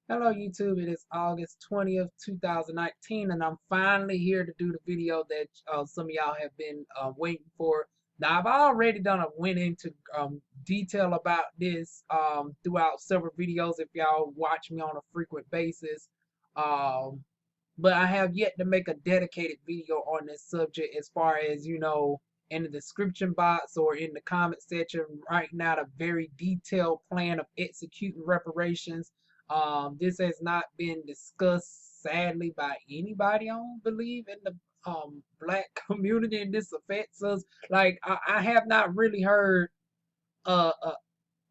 Hello YouTube, it is August 20th, 2019, and I'm finally here to do the video that some of y'all have been waiting for. Now, I've already went into detail about this throughout several videos if y'all watch me on a frequent basis. Um, but I have yet to make a dedicated video on this subject as far as, in the description box or in the comment section right now, the very detailed plan of executing reparations. This has not been discussed, sadly, by anybody, I don't believe, in the black community, and this affects us. Like, I have not really heard a,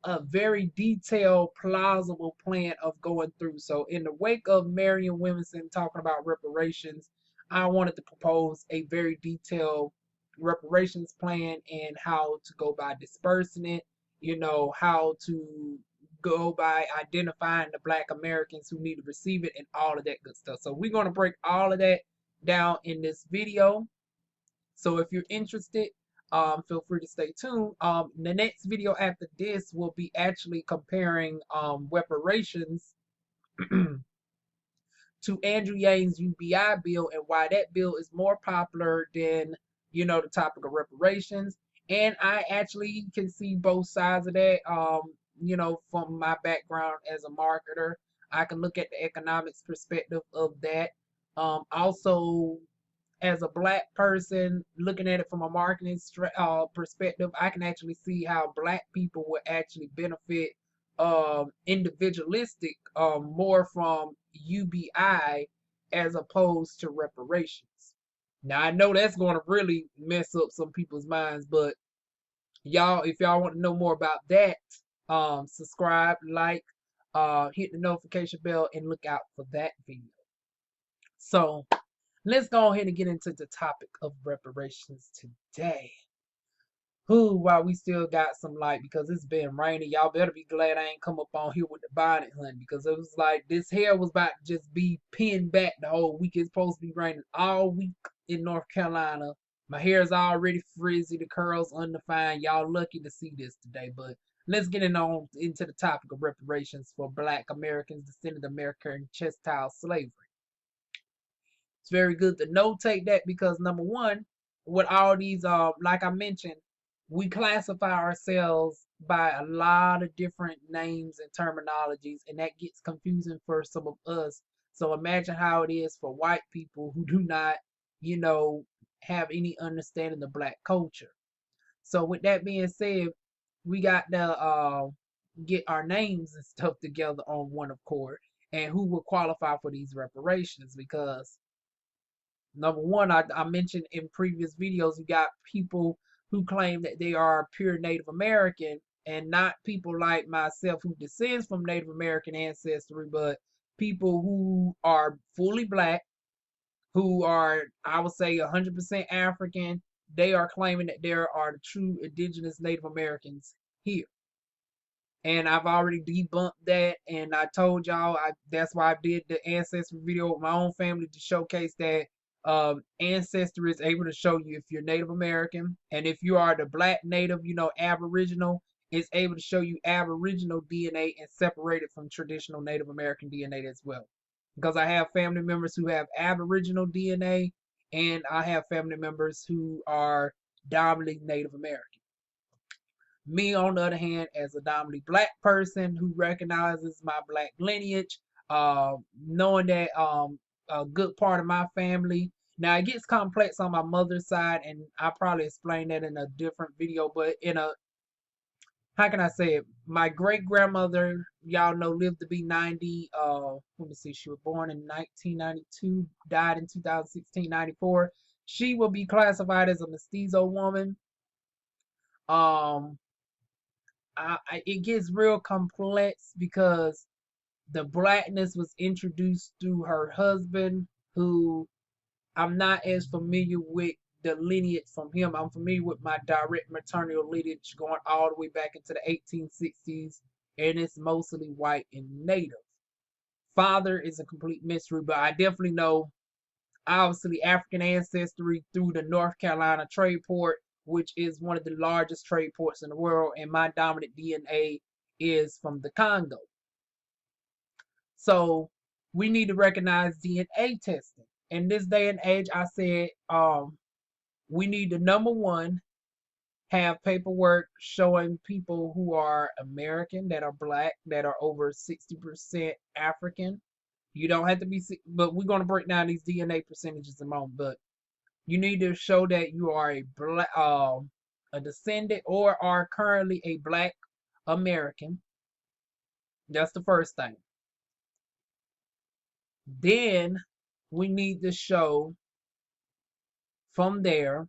a very detailed, plausible plan of going through. So, in the wake of Marion Williamson talking about reparations, I wanted to propose a very detailed reparations plan and how to go by dispersing it, how to go by identifying the black Americans who need to receive it and all of that good stuff. So, we're going to break all of that down in this video. So if you're interested, feel free to stay tuned. The next video after this will be actually comparing reparations to Andrew Yang's UBI bill and why that bill is more popular than, the topic of reparations. And I actually can see both sides of that, from my background as a marketer. I can look at the economics perspective of that. Also, as a black person looking at it from a marketing perspective, I can actually see how black people would actually benefit individualistic more from UBI as opposed to reparations. Now I know that's going to really mess up some people's minds, but y'all, if y'all want to know more about that, subscribe, like, hit the notification bell, and look out for that video. So let's go ahead and get into the topic of reparations today. Who, while we still got some light because it's been raining, y'all better be glad I ain't come up on here with the bonnet hunt because it was like this hair was about to just be pinned back the whole week. It's supposed to be raining all week in North Carolina. My hair is already frizzy, the curls undefined. Y'all lucky to see this today, but let's get into the topic of reparations for black Americans descended American chattel slavery. It's very good to notate that because number one, with all these, like I mentioned, we classify ourselves by a lot of different names and terminologies, and that gets confusing for some of us. So imagine how it is for white people who do not, you know, have any understanding of black culture. So with that being said, we got to get our names and stuff together on one accord and who will qualify for these reparations because number one, I mentioned in previous videos, you got people who claim that they are pure Native American and not people like myself who descends from Native American ancestry, but people who are fully black, who are, I would say, 100% African. They are claiming that there are the true indigenous Native Americans here. And I've already debunked that, and I told y'all that's why I did the ancestry video with my own family to showcase that ancestry is able to show you if you're Native American, and if you are the black native, Aboriginal, it's able to show you Aboriginal DNA and separate it from traditional Native American DNA as well. Because I have family members who have Aboriginal DNA, and I have family members who are dominantly Native American. Me, on the other hand, as a dominantly black person who recognizes my black lineage, knowing that a good part of my family. Now it gets complex on my mother's side, and I'll probably explain that in a different video. But in a, how can I say it? My great grandmother, y'all know, lived to be 90. Let me see, she was born in 1992, died in 2016, 94. She will be classified as a mestizo woman. Um, it gets real complex because the blackness was introduced through her husband, who I'm not as familiar with the lineage from him. I'm familiar with my direct maternal lineage going all the way back into the 1860s, and it's mostly white and native. Father is a complete mystery, but I definitely know obviously African ancestry through the North Carolina trade port, which is one of the largest trade ports in the world, and my dominant DNA is from the Congo. So we need to recognize DNA testing. In this day and age, I said we need to, number one, have paperwork showing people who are American, that are black, that are over 60% African. You don't have to be, but we're going to break down these DNA percentages in a moment. But you need to show that you are a black, a descendant, or are currently a black American. That's the first thing. Then we need to show from there.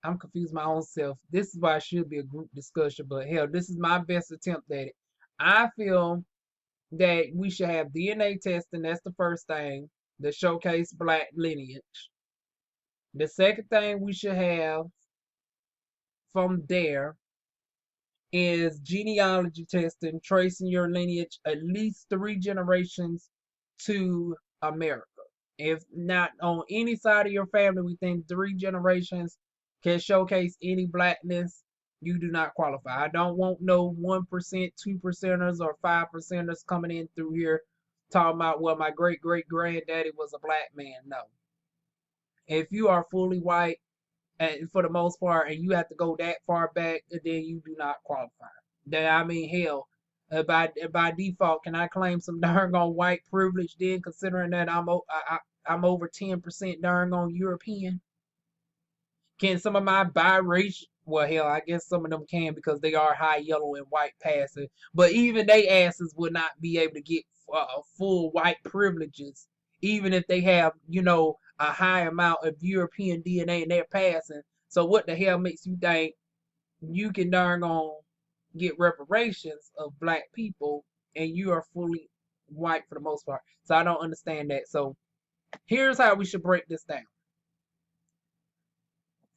I'm confused my own self. This is why it should be a group discussion, but hell, this is my best attempt at it. I feel that we should have DNA testing. That's the first thing, to showcase black lineage. The second thing we should have from there is genealogy testing, tracing your lineage at least 3 generations to America. If not on any side of your family within 3 generations can showcase any blackness, you do not qualify. I don't want no 1%, 2%ers, or 5%ers coming in through here talking about, well, my great great granddaddy was a black man. No. If you are fully white, and for the most part, and you have to go that far back, then you do not qualify. Then, I mean, hell, by default, can I claim some darn on white privilege then, considering that I'm over 10% darn on European? Can some of my biracial, well, hell, I guess some of them can, because they are high yellow and white passing, but even they asses would not be able to get full white privileges, even if they have, a high amount of European DNA in their passing. So what the hell makes you think you can darn on get reparations of black people and you are fully white for the most part? So I don't understand that. So here's how we should break this down.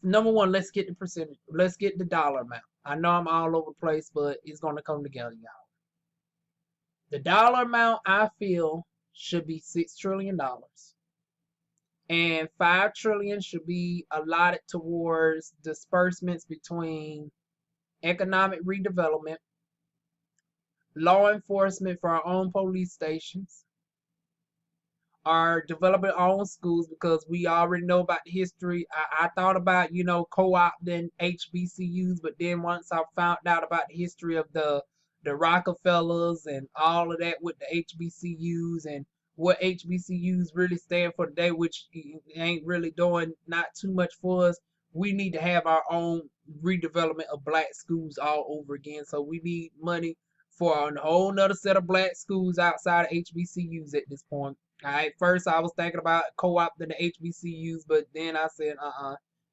Number one, let's get the percentage. Let's get the dollar amount. I know I'm all over the place, but it's going to come together, y'all. The dollar amount, I feel, should be $6 trillion. And $5 trillion should be allotted towards disbursements between economic redevelopment, law enforcement for our own police stations, are developing our own schools, because we already know about the history. I thought about, co-opting HBCUs, but then once I found out about the history of the Rockefellers and all of that with the HBCUs, and what HBCUs really stand for today, which ain't really doing not too much for us, we need to have our own redevelopment of black schools all over again. So we need money for a whole nother set of black schools outside of HBCUs at this point. All right, first I was thinking about co-opting the HBCUs, but then I said,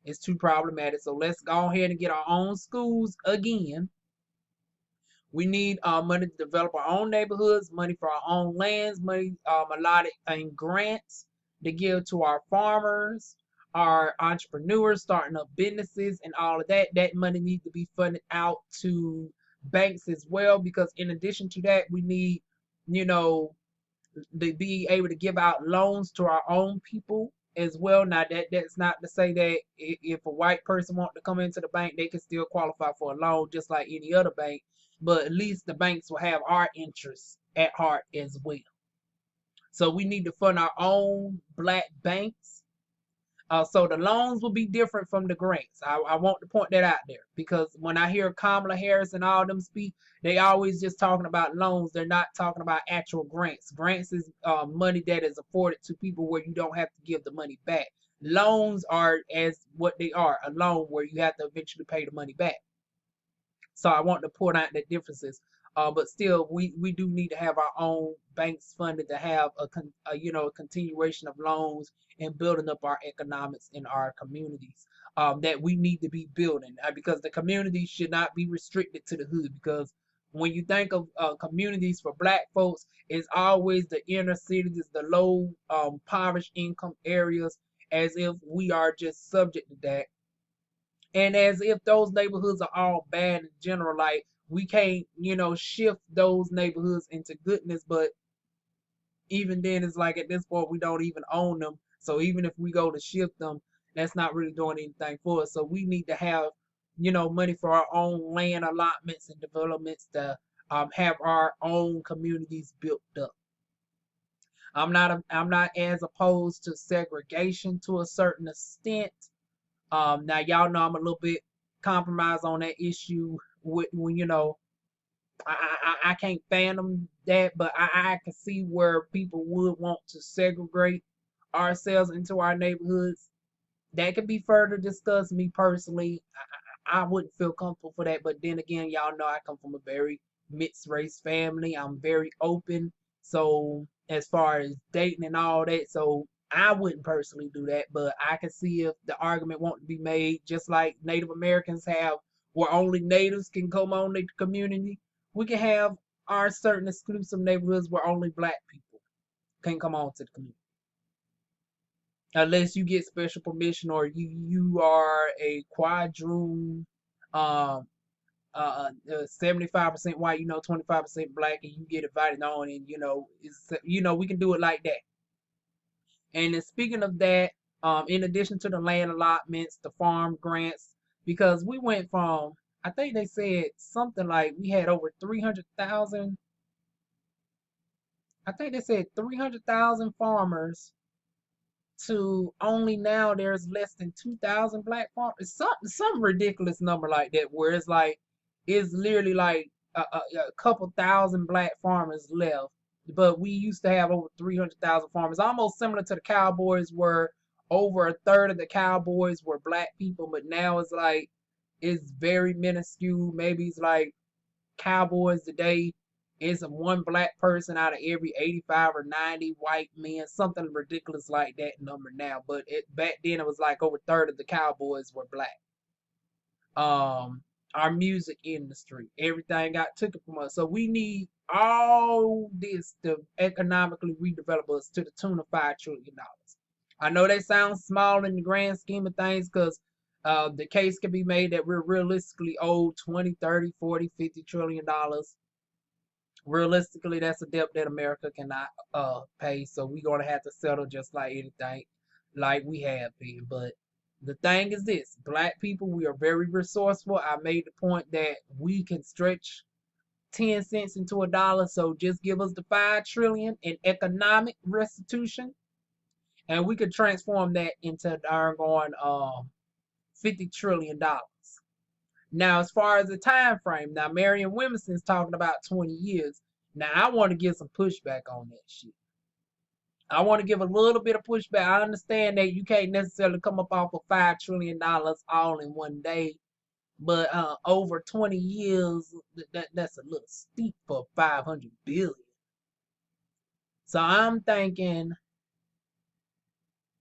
it's too problematic. So let's go ahead and get our own schools again. We need money to develop our own neighborhoods, money for our own lands, money allotted in grants to give to our farmers, our entrepreneurs starting up businesses, and all of that. That money needs to be funded out to banks as well, because in addition to that, we need, to be able to give out loans to our own people as well. Now that's not to say that if a white person wants to come into the bank, they can still qualify for a loan just like any other bank, but at least the banks will have our interests at heart as well. So we need to fund our own black banks. So the loans will be different from the grants. I want to point that out there, because when I hear Kamala Harris and all them speak, they always just talking about loans. They're not talking about actual grants. Grants is money that is afforded to people where you don't have to give the money back. Loans are as what they are, a loan where you have to eventually pay the money back. So I want to point out the differences. But still, we do need to have our own banks funded to have a continuation of loans and building up our economics in our communities that we need to be building, because the communities should not be restricted to the hood. Because when you think of communities for black folks, it's always the inner cities, the low poverty income areas, as if we are just subject to that. And as if those neighborhoods are all bad in general, like we can't, shift those neighborhoods into goodness. But even then, it's like at this point, we don't even own them. So even if we go to shift them, that's not really doing anything for us. So we need to have, money for our own land allotments and developments to have our own communities built up. I'm not as opposed to segregation to a certain extent. Now y'all know I'm a little bit compromised on that issue with when I can't fathom that, but I can see where people would want to segregate ourselves into our neighborhoods. That could be further discussed. Me personally, I wouldn't feel comfortable for that. But then again, y'all know I come from a very mixed race family. I'm very open. So as far as dating and all that, so I wouldn't personally do that. But I can see if the argument wants to be made, just like Native Americans have, where only natives can come on the community. We can have our certain exclusive neighborhoods where only black people can come on to the community unless you get special permission or you are a Quadroon, um 75% white, 25% black, and you get invited on, and we can do it like that. And then speaking of that, in addition to the land allotments, the farm grants, because we went from, I think they said something like we had over 300,000. I think they said 300,000 farmers to only now there's less than 2,000 black farmers. It's some ridiculous number like that, where it's like it's literally like a couple thousand black farmers left. But we used to have over 300,000 farmers, almost similar to the Cowboys, where over a third of the Cowboys were black people. But now it's like it's very minuscule. Maybe it's like Cowboys today is one black person out of every 85 or 90 white men, something ridiculous like that number now. But back then it was like over a third of the Cowboys were black. Our music industry, everything got taken from us. So we need all this to economically redevelop us to the tune of $5 trillion. I know that sounds small in the grand scheme of things, because the case can be made that we're realistically owed 20, 30, 40, 50 trillion dollars. Realistically, that's a debt that America cannot pay. So we're gonna have to settle just like anything, like we have been. But the thing is this: black people, we are very resourceful. I made the point that we can stretch 10 cents into a dollar. So just give us the 5 trillion in economic restitution, and we could transform that into darn going $50 trillion. Now, as far as the time frame, now Marion Williamson's talking about 20 years. Now, I want to give some pushback on that shit. I want to give a little bit of pushback. I understand that you can't necessarily come up off of $5 trillion all in one day, but over 20 years, that's a little steep for 500 billion. So I'm thinking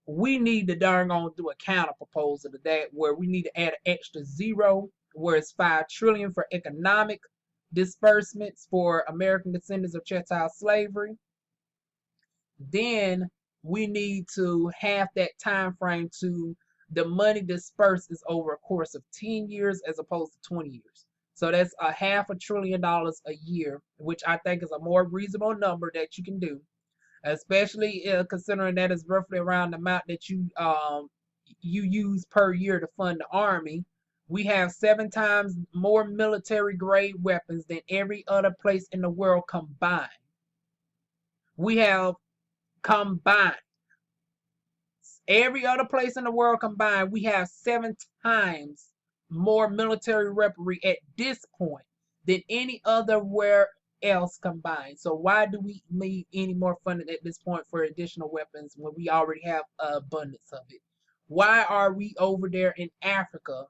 we need to darn on do a counter proposal to that, where we need to add an extra zero, where it's 5 trillion for economic disbursements for American descendants of chattel slavery. Then we need to have that time frame to the money dispersed is over a course of 10 years as opposed to 20 years. So that's a $500 billion a year, which I think is a more reasonable number that you can do, especially considering that is roughly around the amount that you use per year to fund the Army. We have 7 times more military grade weapons than every other place in the world combined. We have combined. Every other place in the world combined, we have 7 times more military weaponry at this point than any other where else combined. So why do we need any more funding at this point for additional weapons when we already have an abundance of it? Why are we over there in Africa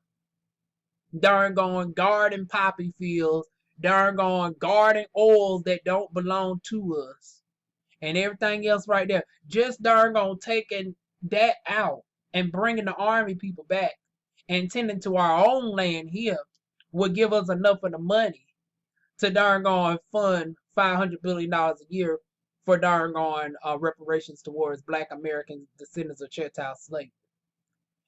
darn going guarding poppy fields, darn going guarding oils that don't belong to us, and everything else right there, just darn going taking that out and bringing the Army people back and tending to our own land here would give us enough of the money to darn going fund $500 billion a year for darn going reparations towards Black American descendants of chattel slavery.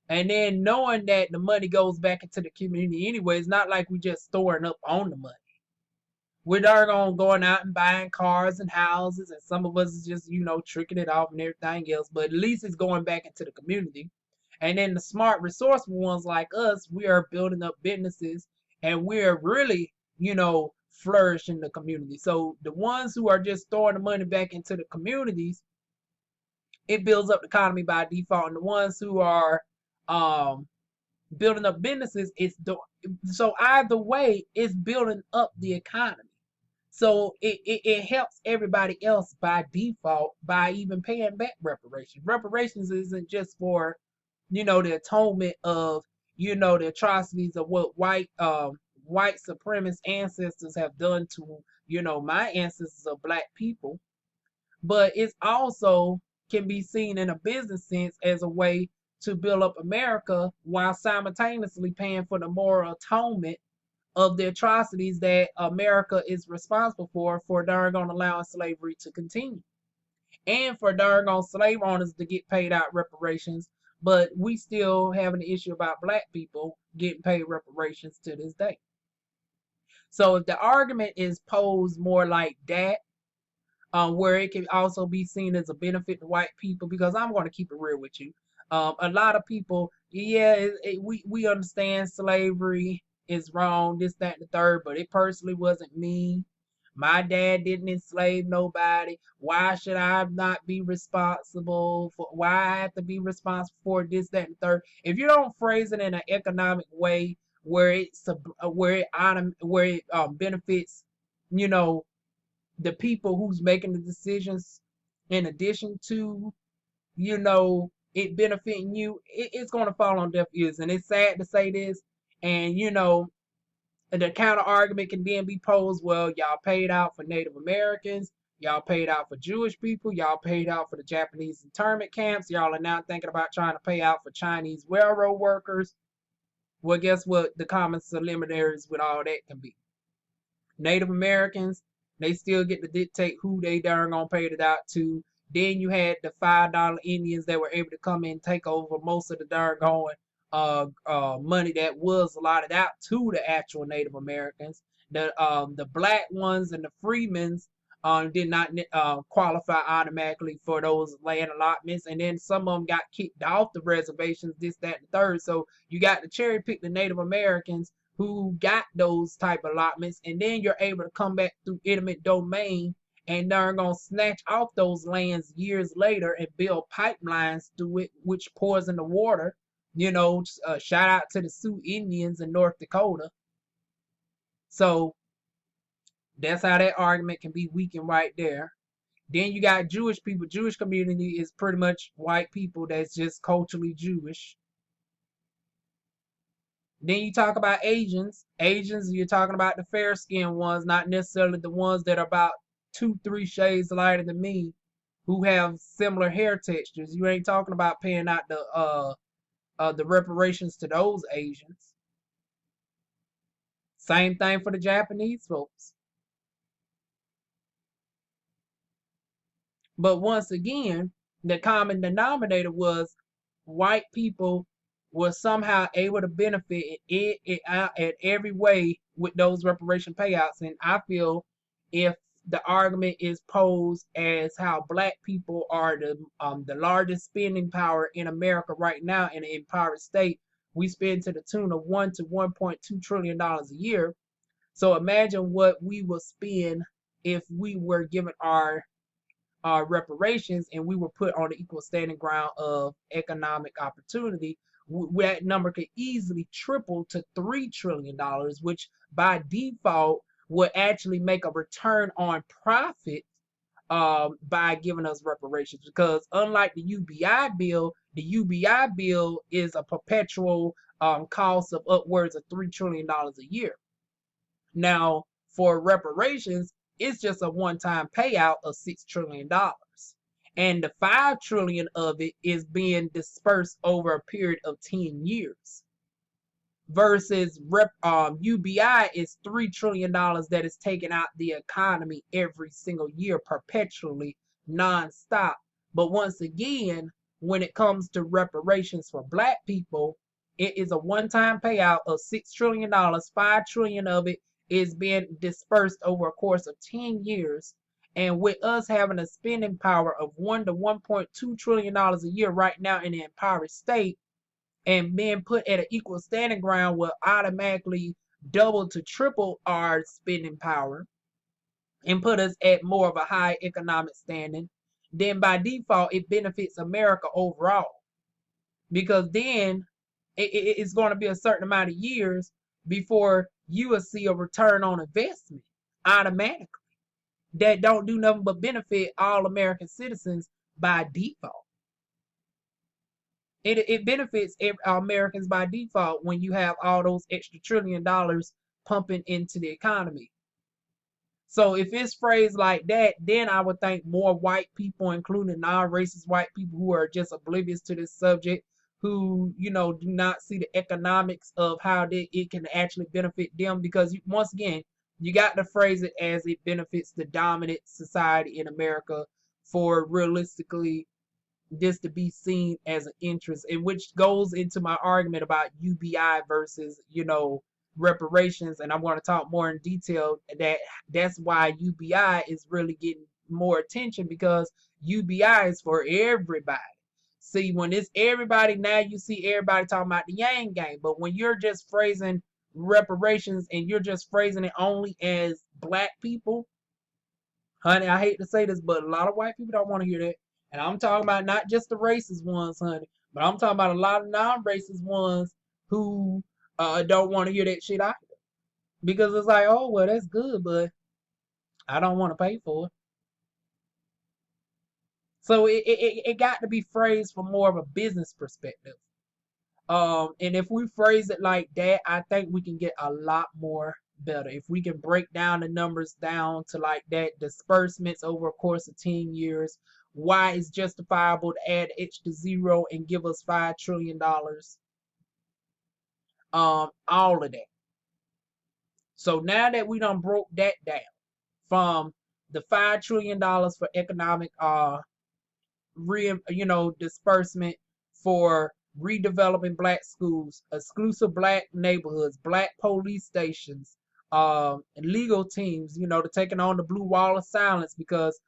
And then knowing that the money goes back into the community anyway, it's not like we just storing up on the money. We're darn going out and buying cars and houses, and some of us is just, tricking it off and everything else, but at least it's going back into the community. And then the smart, resourceful ones like us, we are building up businesses, and we're really, flourishing the community. So the ones who are just throwing the money back into the communities, it builds up the economy by default. And the ones who are building up businesses, so either way, it's building up the economy. So it helps everybody else by default by even paying back reparations. Reparations isn't just for, the atonement of, the atrocities of what white supremacist ancestors have done to, my ancestors of black people, but it's also can be seen in a business sense as a way to build up America while simultaneously paying for the moral atonement of the atrocities that America is responsible for darn on allowing slavery to continue. And for darn on slave owners to get paid out reparations, but we still have an issue about black people getting paid reparations to this day. So if the argument is posed more like that, where it can also be seen as a benefit to white people, because I'm going to keep it real with you. A lot of people, we understand slavery is wrong, this, that, and the third, but it personally wasn't me. My dad didn't enslave nobody. Why should I not be responsible for? Why I have to be responsible for this, that, and the third? If you don't phrase it in an economic way where it benefits, the people who's making the decisions, in addition to, it benefiting you, it's going to fall on deaf ears. And it's sad to say this. And, the counter argument can then be posed, well, y'all paid out for Native Americans, y'all paid out for Jewish people, y'all paid out for the Japanese internment camps, y'all are now thinking about trying to pay out for Chinese railroad workers. Well, guess what the common preliminaries with all that can be? Native Americans, they still get to dictate who they darn gonna pay it out to. Then you had the $5 Indians that were able to come in and take over most of the darn going money that was allotted out to the actual Native Americans. The black ones and the freedmen's did not qualify automatically for those land allotments, and then some of them got kicked off the reservations, this, that, and the third. So you got to cherry pick the Native Americans who got those type of allotments, and then you're able to come back through eminent domain and they're gonna snatch off those lands years later and build pipelines through it, which poison the water. Shout out to the Sioux Indians in North Dakota. So that's how that argument can be weakened right there. Then you got Jewish people. Jewish community is pretty much white people that's just culturally Jewish. Then you talk about Asians. Asians, you're talking about the fair-skinned ones, not necessarily the ones that are about 2-3 shades lighter than me, who have similar hair textures. You ain't talking about paying out the reparations to those Asians. Same thing for the Japanese folks. But once again, the common denominator was white people were somehow able to benefit it at every way with those reparation payouts. And I feel if the argument is posed as how black people are the largest spending power in America right now in an empowered state, we spend to the tune of $1 to $1.2 trillion a year. So imagine what we will spend if we were given our reparations and we were put on the equal standing ground of economic opportunity. That number could easily triple to $3 trillion, which by default would actually make a return on profit by giving us reparations. Because unlike the UBI bill is a perpetual cost of upwards of $3 trillion a year. Now, for reparations, it's just a one-time payout of $6 trillion. And the $5 trillion of it is being dispersed over a period of 10 years. Versus UBI is $3 trillion that is taking out the economy every single year, perpetually, non-stop. But once again, when it comes to reparations for black people, it is a one-time payout of $6 trillion. $5 trillion of it is being dispersed over a course of 10 years. And with us having a spending power of $1 to $1.2 trillion a year right now in the empowered state, and being put at an equal standing ground will automatically double to triple our spending power and put us at more of a high economic standing. then by default it benefits America overall, because then it's going to be a certain amount of years before you will see a return on investment automatically that don't do nothing but benefit all American citizens by default. It benefits Americans by default when you have all those extra $1 trillion pumping into the economy. So if it's phrased like that, then I would think more white people, including non-racist white people who are just oblivious to this subject, who, you know, do not see the economics of how it can actually benefit them. Because once again, you got to phrase it as it benefits the dominant society in America for realistically this to be seen as an interest, and which goes into my argument about UBI versus, you know, reparations. And I'm going to talk more in detail that's why UBI is really getting more attention, because UBI is for everybody. See, when it's everybody, now you see everybody talking about the Yang Gang. But when you're just phrasing reparations and you're just phrasing it only as black people, honey, I hate to say this, but a lot of white people don't want to hear that. And I'm talking about not just the racist ones, honey, but I'm talking about a lot of non-racist ones who don't want to hear that shit either. Because it's like, oh, well, that's good, but I don't want to pay for it. So it got to be phrased from more of a business perspective. And if we phrase it like that, I think we can get a lot more better. If we can break down the numbers down to like that, disbursements over a course of 10 years, why it's justifiable to add extra zero and give us $5 trillion. All of that. So now that we done broke that down from the $5 trillion for economic disbursement for redeveloping black schools, exclusive black neighborhoods, black police stations, legal teams, you know, to taking on the blue wall of silence, because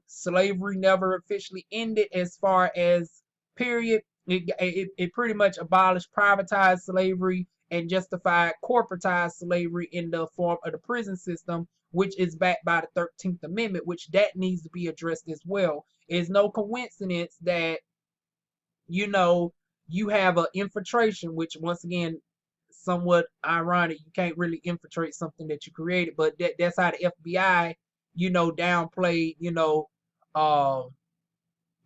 slavery never officially ended as far as period. It pretty much abolished privatized slavery and justified corporatized slavery in the form of the prison system, which is backed by the 13th Amendment, which that needs to be addressed as well. It's no coincidence that, you know, you have an infiltration, which once again, somewhat ironic. You can't really infiltrate something that you created, but that's how the FBI, you know, downplayed, you know,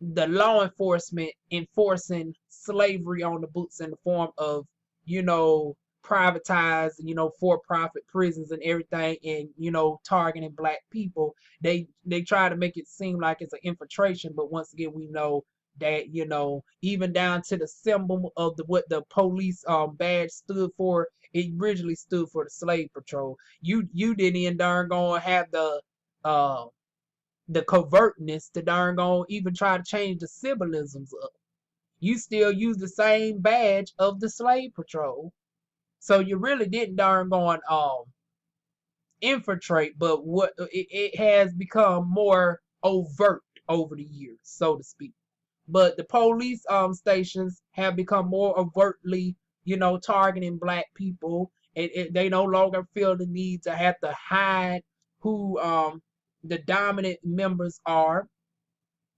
the law enforcement enforcing slavery on the books in the form of, you know, privatized, you know, for-profit prisons and everything, and, you know, targeting black people. They try to make it seem like it's an infiltration, but once again, we know that, you know, even down to the symbol of what the police badge stood for, it originally stood for the slave patrol. You didn't even darn gonna have the covertness to darn gonna even try to change the symbolisms up. You still use the same badge of the slave patrol. So you really didn't darn going infiltrate, but what it has become more overt over the years, so to speak. But the police stations have become more overtly, you know, targeting black people. They no longer feel the need to have to hide who the dominant members are,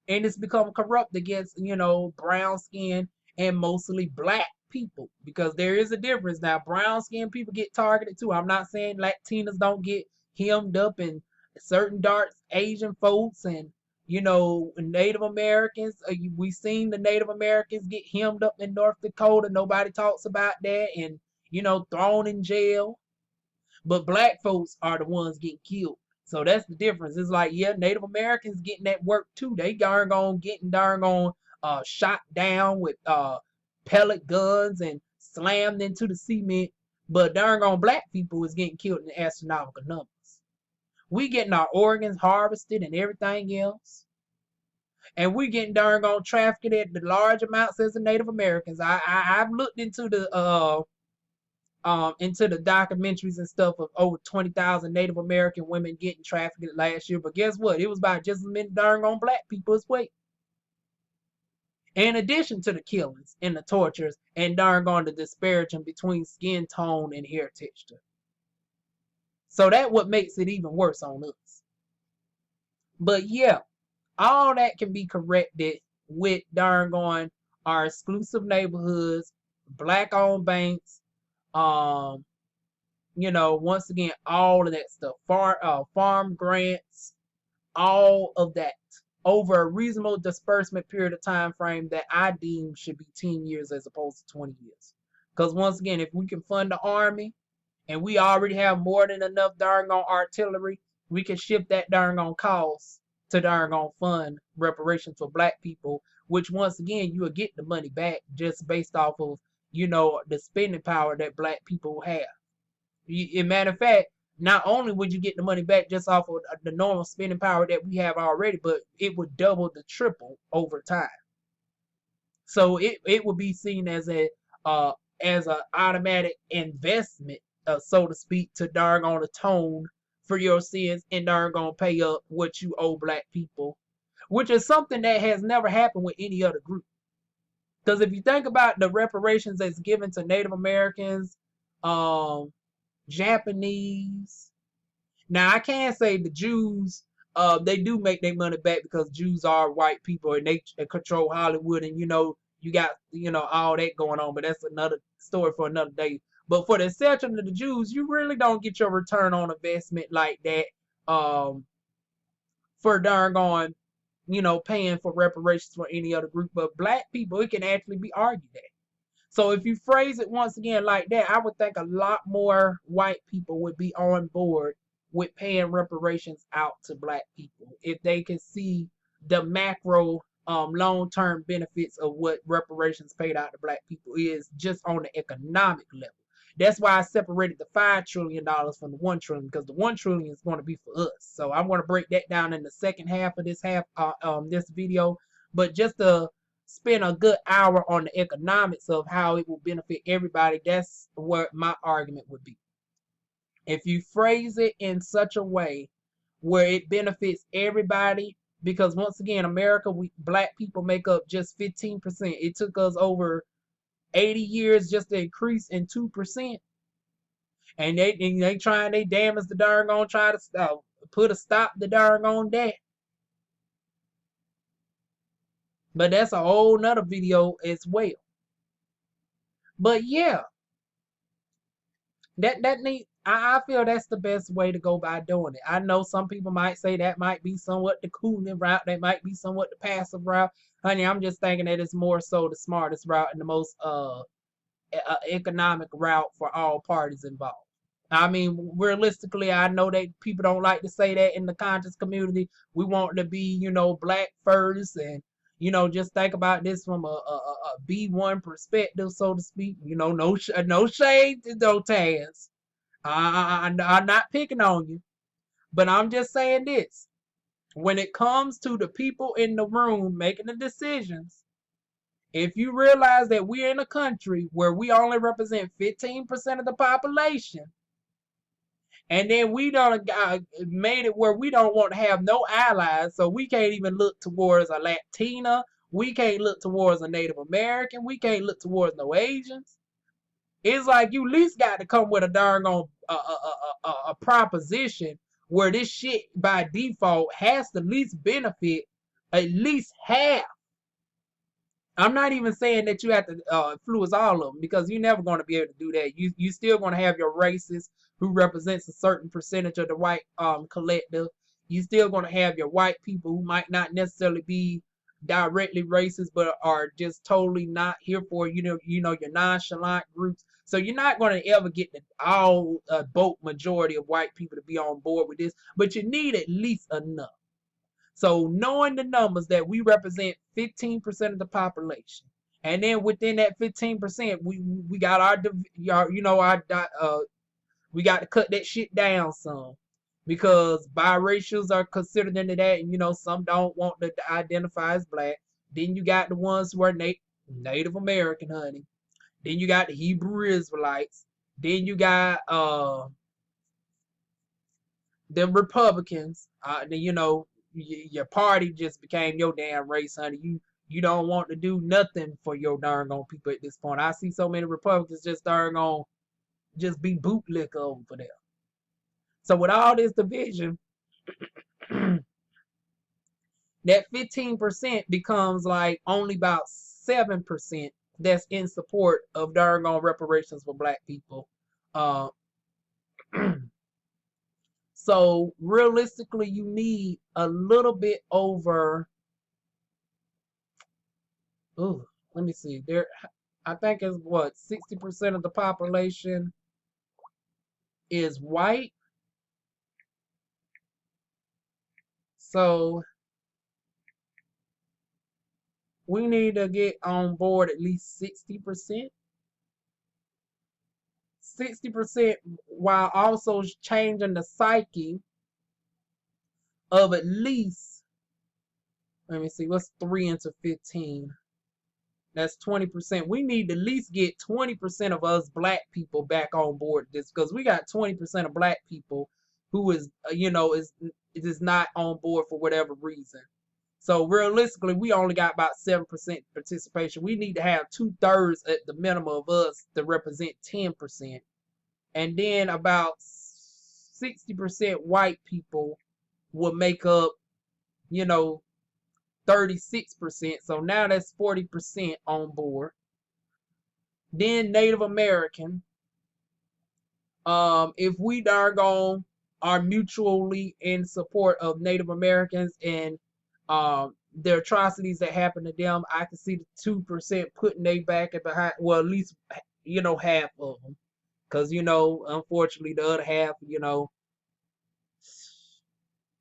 and it's become corrupt against, you know, brown skin and mostly black people, because there is a difference. Now, brown skin people get targeted too. I'm not saying Latinas don't get hemmed up, and certain dark Asian folks and, you know, Native Americans. We seen the Native Americans get hemmed up in North Dakota. Nobody talks about that, and, you know, thrown in jail. But black folks are the ones getting killed. So that's the difference. It's like, yeah, Native Americans getting that work too. They darn gone getting shot down with pellet guns and slammed into the cement. But darn gone black people is getting killed in astronomical numbers. We getting our organs harvested and everything else. And we getting darn gone trafficked at the large amounts as the Native Americans. I've looked into the documentaries and stuff of over 20,000 Native American women getting trafficked last year. But guess what? It was about just as many darn on black people as well. In addition to the killings and the tortures and darn on the disparaging between skin tone and hair texture. So that's what makes it even worse on us. But yeah, All that can be corrected with darn going our exclusive neighborhoods, black-owned banks, um, once again, all of that stuff, farm grants, all of that over a reasonable disbursement period of time frame that I deem should be 10 years as opposed to 20 years. Because once again, if we can fund the army and we already have more than enough darn on artillery, we can shift that darn on cost to darn on fund reparations for black people, which once again you will get the money back just based off of the spending power that black people have. In matter of fact, not only would you get the money back just off of the normal spending power that we have already, but it would double the triple over time. So it would be seen as an automatic investment, so to speak, to darn on atone for your sins and darn gonna pay up what you owe black people, which is something that has never happened with any other group. Because if you think about the reparations that's given to Native Americans, Japanese. Now I can say the Jews, they do make their money back because Jews are white people and they control Hollywood, and you got all that going on, but that's another story for another day. But for the exception of the Jews, you really don't get your return on investment like that, for darn going, paying for reparations for any other group. But black people, it can actually be argued at. So if you phrase it once again like that, I would think a lot more white people would be on board with paying reparations out to black people if they can see the macro long-term benefits of what reparations paid out to black people is just on the economic level. That's why I separated the $5 trillion from the $1 trillion, because the $1 trillion is going to be for us. So I'm going to break that down in the second half of this video. But just to spend a good hour on the economics of how it will benefit everybody, that's what my argument would be. If you phrase it in such a way where it benefits everybody, because once again, America, black people make up just 15%. It took us over 80 years just to increase in 2%. And they trying they damn the darn gonna try to put a stop to darn on that. But that's a whole nother video as well. But yeah, I feel that's the best way to go by doing it. I know some people might say that might be somewhat the cooling route, that might be somewhat the passive route. Honey, I'm just thinking that it's more so the smartest route and the most economic route for all parties involved. I mean, realistically, I know that people don't like to say that in the conscious community. We want to be, black first, and just think about this from a B1 perspective, so to speak. No shade to those Taz. I'm not picking on you, but I'm just saying this. When it comes to the people in the room making the decisions, if you realize that we're in a country where we only represent 15% of the population, and then we don't made it where we don't want to have no allies, so we can't even look towards a Latina, we can't look towards a Native American, we can't look towards no Asians. It's like you at least got to come with a darn on a proposition where this shit by default has to at least benefit at least half. I'm not even saying that you have to influence all of them, because you're never going to be able to do that. You still going to have your racists who represents a certain percentage of the white collective. You still going to have your white people who might not necessarily be directly racist, but are just totally not here for your nonchalant groups. So you're not going to ever get the bulk majority of white people to be on board with this, but you need at least enough. So knowing the numbers that we represent 15% of the population, and then within that 15%, we got we got to cut that shit down some, because biracials are considered into that, and some don't want to identify as black. Then you got the ones who are Native American, honey. Then you got the Hebrew Israelites. Then you got the Republicans. Your party just became your damn race, honey. You don't want to do nothing for your darn on people at this point. I see so many Republicans just darn on just be bootlicker over for them. So with all this division, that 15% becomes like only about 7% that's in support of doggone reparations for black people. Uh, so realistically, you need a little bit over. Ooh, let me see. There, I think it's what 60% of the population is white. So we need to get on board at least 60%. 60% while also changing the psyche of at least, let me see, what's 3 into 15? That's 20%. We need to at least get 20% of us black people back on board this, because we got 20% of black people who is, is not on board for whatever reason. So realistically, we only got about 7% participation. We need to have 2/3 at the minimum of us to represent 10. And then about 60% white people will make up, 36%. So now that's 40% on board. Then Native American. If we doggone are mutually in support of Native Americans and the atrocities that happen to them, I can see the 2% putting they back at behind, well, at least, half of them. Because, unfortunately, the other half,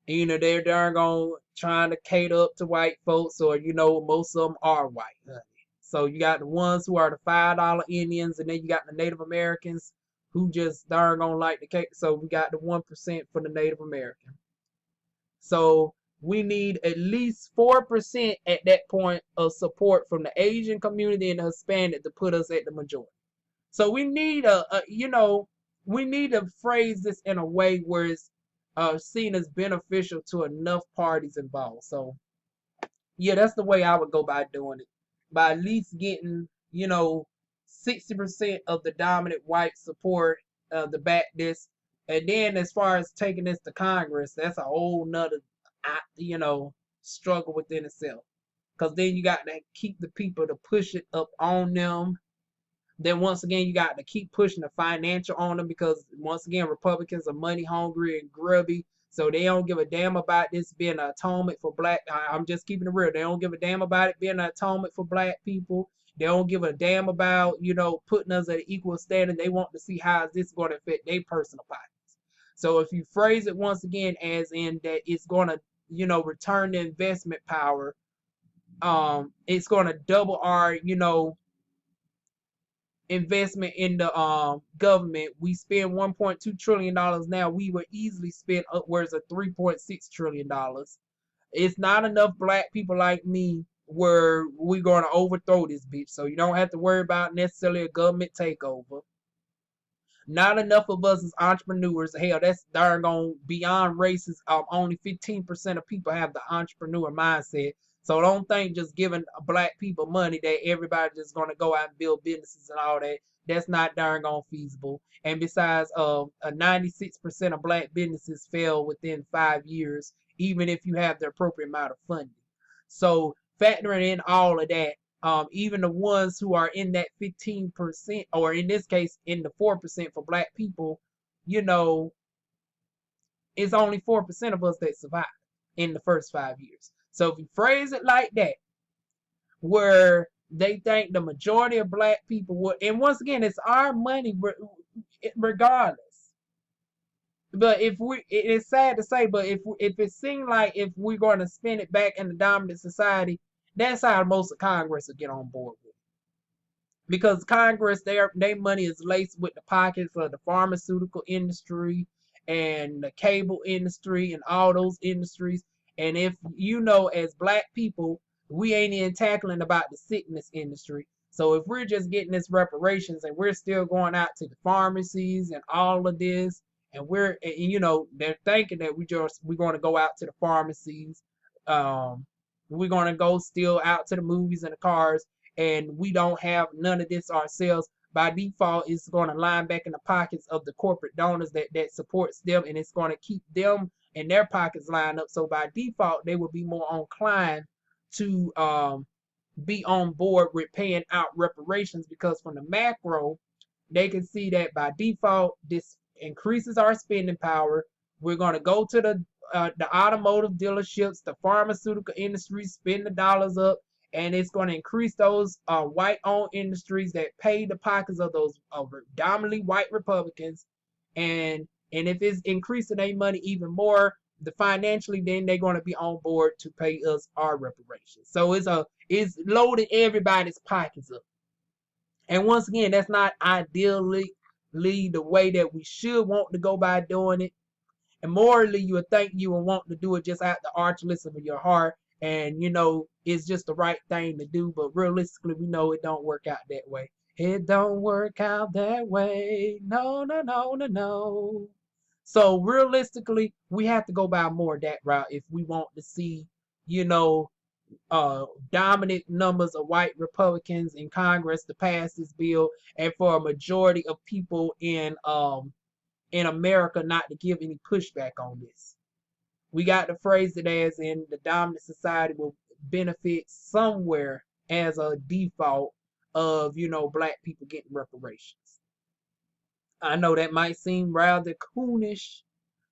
either they're doggone trying to cater up to white folks, or, most of them are white. So you got the ones who are the $5 Indians, and then you got the Native Americans who just doggone like the cake. So we got the 1% for the Native American. So we need at least 4% at that point of support from the Asian community and the Hispanic to put us at the majority. So we need we need to phrase this in a way where it's seen as beneficial to enough parties involved. So yeah, that's the way I would go by doing it. By at least getting, 60% of the dominant white support to back this. And then as far as taking this to Congress, that's a whole nother, struggle within itself. Because then you got to keep the people to push it up on them. Then once again, you got to keep pushing the financial on them, because once again, Republicans are money hungry and grubby. So they don't give a damn about this being an atonement for black. I'm just keeping it real. They don't give a damn about it being an atonement for black people. They don't give a damn about, putting us at an equal standard. They want to see how is this going to affect their personal pockets. So if you phrase it once again as in that it's going to, return the investment power, it's going to double our, investment in the government. We spend $1.2 trillion now. We would easily spend upwards of $3.6 trillion. It's not enough black people like me where we're going to overthrow this bitch. So you don't have to worry about necessarily a government takeover. Not enough of us as entrepreneurs. Hell, that's darn beyond races. Only 15% of people have the entrepreneur mindset. So don't think just giving black people money that everybody just going to go out and build businesses and all that. That's not darn feasible. And besides, 96% of black businesses fail within 5 years, even if you have the appropriate amount of funding. So factoring in all of that, even the ones who are in that 15%, or in this case, in the 4% for black people, it's only 4% of us that survive in the first 5 years. So if you phrase it like that, where they think the majority of black people would, and once again, it's our money regardless. But it's sad to say, but if it seemed like if we're going to spend it back in the dominant society, that's how most of Congress will get on board with it. Because Congress, their money is laced with the pockets of the pharmaceutical industry and the cable industry and all those industries. And if as black people, we ain't even tackling about the sickness industry. So if we're just getting this reparations and we're still going out to the pharmacies and all of this, and they're thinking that we're going to go out to the pharmacies, we're going to go still out to the movies and the cars, and we don't have none of this ourselves. By default, it's going to line back in the pockets of the corporate donors that supports them, and it's going to keep them and their pockets line up. So by default, they would be more inclined to be on board with paying out reparations, because from the macro, they can see that by default, this increases our spending power. We're going to go to the automotive dealerships, the pharmaceutical industry, spend the dollars up, and it's going to increase those white-owned industries that pay the pockets of those predominantly white Republicans, and if it's increasing their money even more, financially, then they're going to be on board to pay us our reparations. So it's loading everybody's pockets up. And once again, that's not ideally the way that we should want to go by doing it. And morally, you would think you would want to do it just out the artless of your heart, and it's just the right thing to do. But realistically, we know it don't work out that way. It don't work out that way. No, no, no, no, no. So realistically, we have to go by more that route if we want to see, dominant numbers of white Republicans in Congress to pass this bill, and for a majority of people in America not to give any pushback on this. We got to phrase it as in the dominant society will benefit somewhere as a default of, black people getting reparations. I know that might seem rather coonish,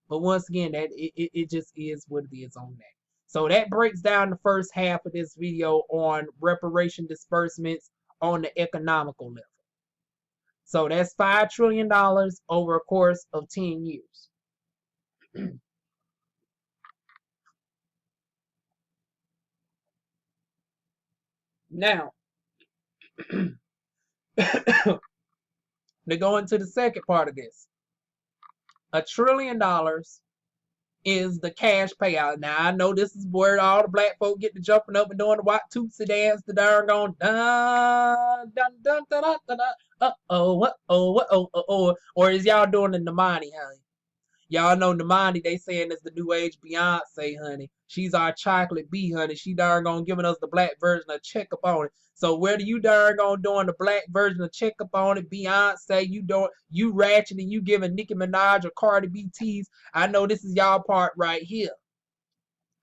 but once again, that it just is what it is on that. So that breaks down the first half of this video on reparation disbursements on the economical level. So that's $5 trillion over a course of 10 years. Now, to go into the second part of this, $1 trillion is the cash payout. Now, I know this is where all the black folk get to jumping up and doing the white tootsie dance, the darn going dun dun dun dun dun dun dun. Or is y'all doing the Namani, honey? Y'all know Namani, they saying it's the new age Beyonce, honey. She's our chocolate bee, honey. She darn gonna giving us the black version of Check Up On It. So whether you darn gonna doing the black version of Check Up On It, Beyonce, you ratchet and you giving Nicki Minaj or Cardi B tease, I know this is y'all part right here.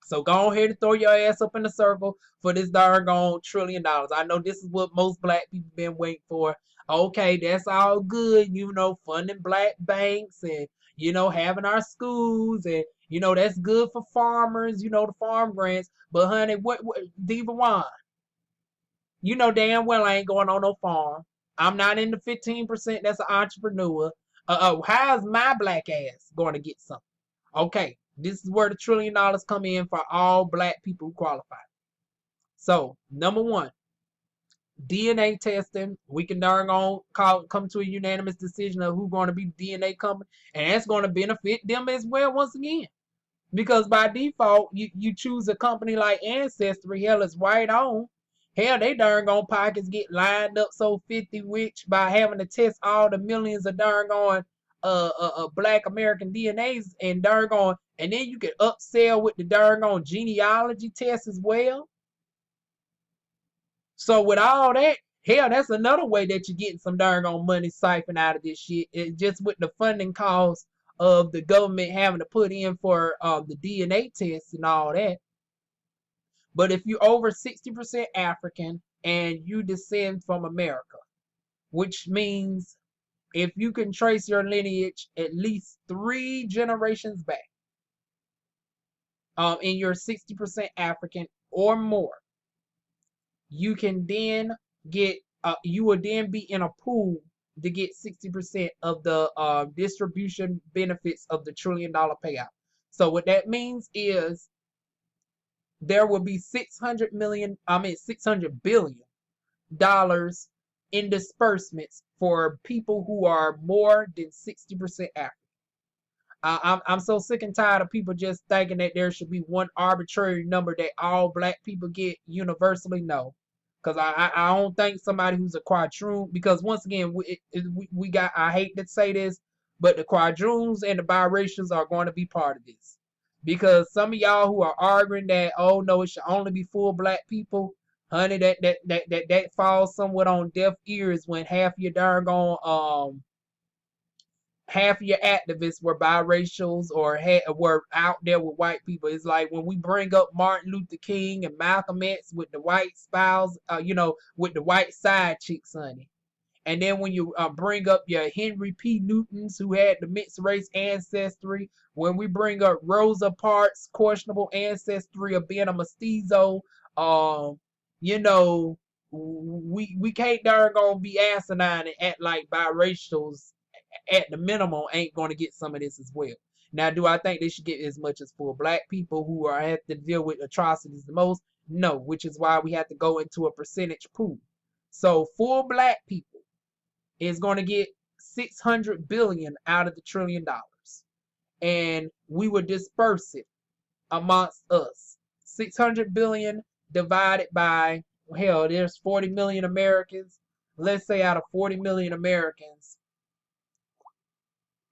So go ahead and throw your ass up in the circle for this darn $1 trillion. I know this is what most black people been waiting for. Okay, that's all good, funding black banks and having our schools, and that's good for farmers, the farm grants. But honey, what DivaWuan's? Damn well I ain't going on no farm. I'm not in the 15% that's an entrepreneur. How's my black ass going to get something? Okay, this is where the $1 trillion come in for all black people who qualify. So, number one, DNA testing. We can darn on come to a unanimous decision of who's going to be the DNA company, and that's going to benefit them as well once again. Because by default, you choose a company like Ancestry, hell, it's white on. Hell, they darn gone pockets get lined up so 50 rich by having to test all the millions of darn gone black American DNAs and darn gone, and then you can upsell with the darn gone genealogy test as well. So with all that, hell, that's another way that you're getting some darn on money siphoned out of this shit. It's just with the funding costs of the government having to put in for the DNA tests and all that. But if you're over 60% African and you descend from America, which means if you can trace your lineage at least 3 generations back, and you're 60% African or more, you can then get, you will then be in a pool to get 60% of the distribution benefits of the $1 trillion payout. So what that means is there will be $600 billion in disbursements for people who are more than 60% African. I'm so sick and tired of people just thinking that there should be one arbitrary number that all black people get universally. No, because I don't think somebody who's a Quadroon, because once again we got, I hate to say this, but the Quadroons and the Biracials are going to be part of this, because some of y'all who are arguing that, oh no, it should only be full black people, honey, that falls somewhat on deaf ears when half your darn half of your activists were biracials or were out there with white people. It's like when we bring up Martin Luther King and Malcolm X with the white spouse, with the white side chicks, honey. And then when you bring up your Henry P. Newtons, who had the mixed race ancestry, when we bring up Rosa Parks' questionable ancestry of being a mestizo, um, you know, we can't darn gonna be asinine and act like biracials at the minimum ain't gonna get some of this as well. Now, do I think they should get as much as for black people who are have to deal with atrocities the most? No, which is why we have to go into a percentage pool. So full black people is going to get 600 billion out of the $1 trillion, and we would disperse it amongst us. 600 billion divided by, hell, there's 40 million Americans. Let's say out of 40 million Americans,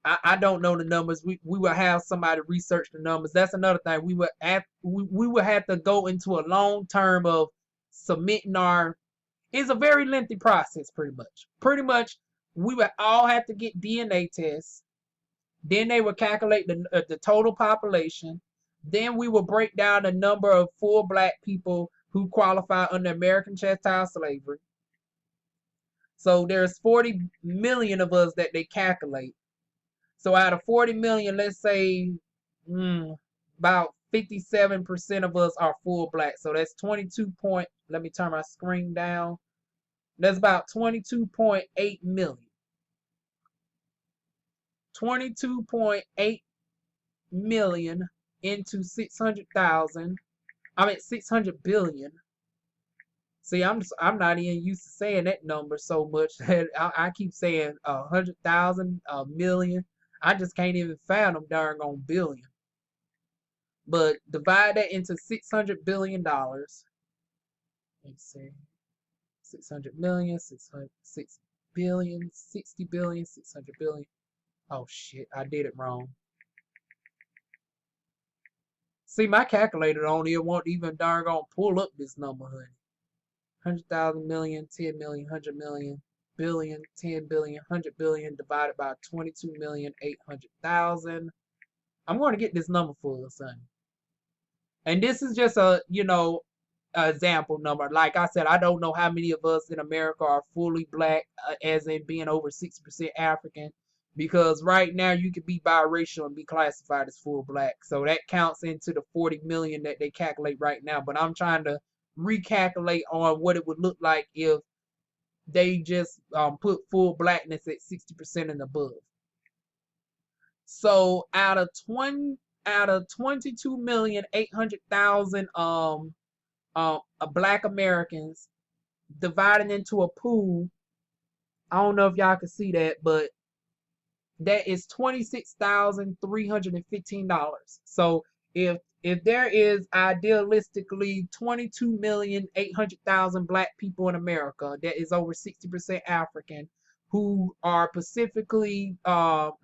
I don't know the numbers. We will have somebody research the numbers. That's another thing. We would have to go into a long term of submitting our. It's a very lengthy process, pretty much. Pretty much, we would all have to get DNA tests. Then they would calculate the total population. Then we will break down the number of full black people who qualify under American chattel slavery. So there's 40 million of us that they calculate. So out of 40 million, let's say about 57% of us are full black. So that's 22 point. Let me turn my screen down. That's about 22.8 million. 22.8 million into 600,000. I mean 600 billion. See, I'm not even used to saying that number so much that I keep saying 100,000, a million. I just can't even fathom darn on billion. But divide that into $600 billion. Let's see. 600 million, 6 billion, 60 billion, 600 billion. Oh shit, I did it wrong. See, my calculator on here won't even darn gonna pull up this number, honey. 100,000 million, 10 million, 100 million, billion, 10 billion, 100 billion divided by 22,800,000. I'm going to get this number for us, son. And this is just a, example number. Like I said, I don't know how many of us in America are fully black, as in being over 60% African, because right now you could be biracial and be classified as full black. So that counts into the 40 million that they calculate right now. But I'm trying to recalculate on what it would look like if they just put full blackness at 60% and above. So out of 22,800,000 black Americans divided into a pool, I don't know if y'all can see that, but that is $26,315. So if there is idealistically 22,800,000 black people in America that is over 60% African, who are specifically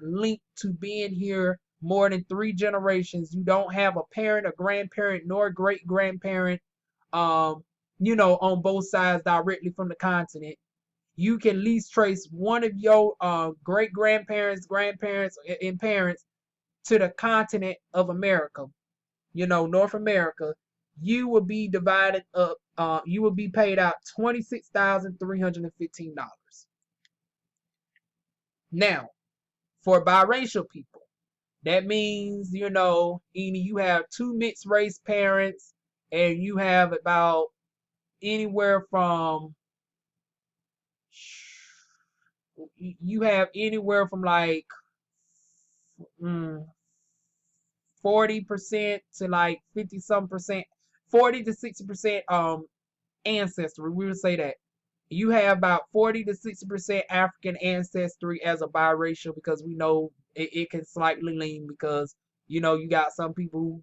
linked to being here more than 3 generations, you don't have a parent, a grandparent, nor a great grandparent, on both sides directly from the continent. You can at least trace one of your great grandparents, grandparents, and parents to the continent of America, North America. You will be divided up. You will be paid out $26,315. Now, for biracial people, that means either you have 2 mixed race parents, and you have about anywhere from like 40% to like 50-some percent, 40 to 60% ancestry. We would say that you have about 40 to 60% African ancestry as a biracial, because we know it can slightly lean, because you got some people who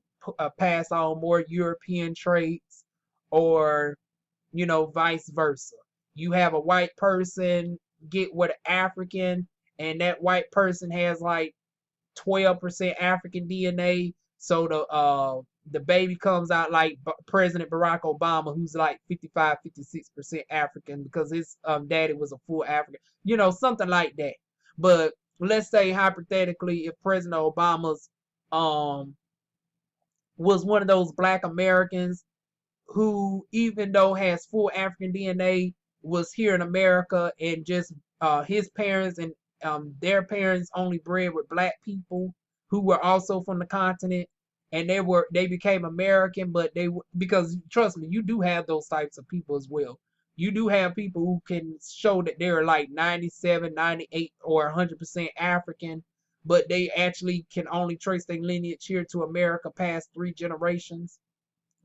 pass on more European traits, or vice versa. You have a white person get with an African, and that white person has like 12% African DNA, so the baby comes out like President Barack Obama, who's like 55-56% African, because his daddy was a full African, something like that. But let's say hypothetically, if President Obama's was one of those black Americans who, even though has full African DNA, was here in America and just his parents and their parents only bred with black people who were also from the continent, and they became American, but because trust me, you do have those types of people as well. You do have people who can show that they're like 97, 98, or 100% African, but they actually can only trace their lineage here to America past 3 generations.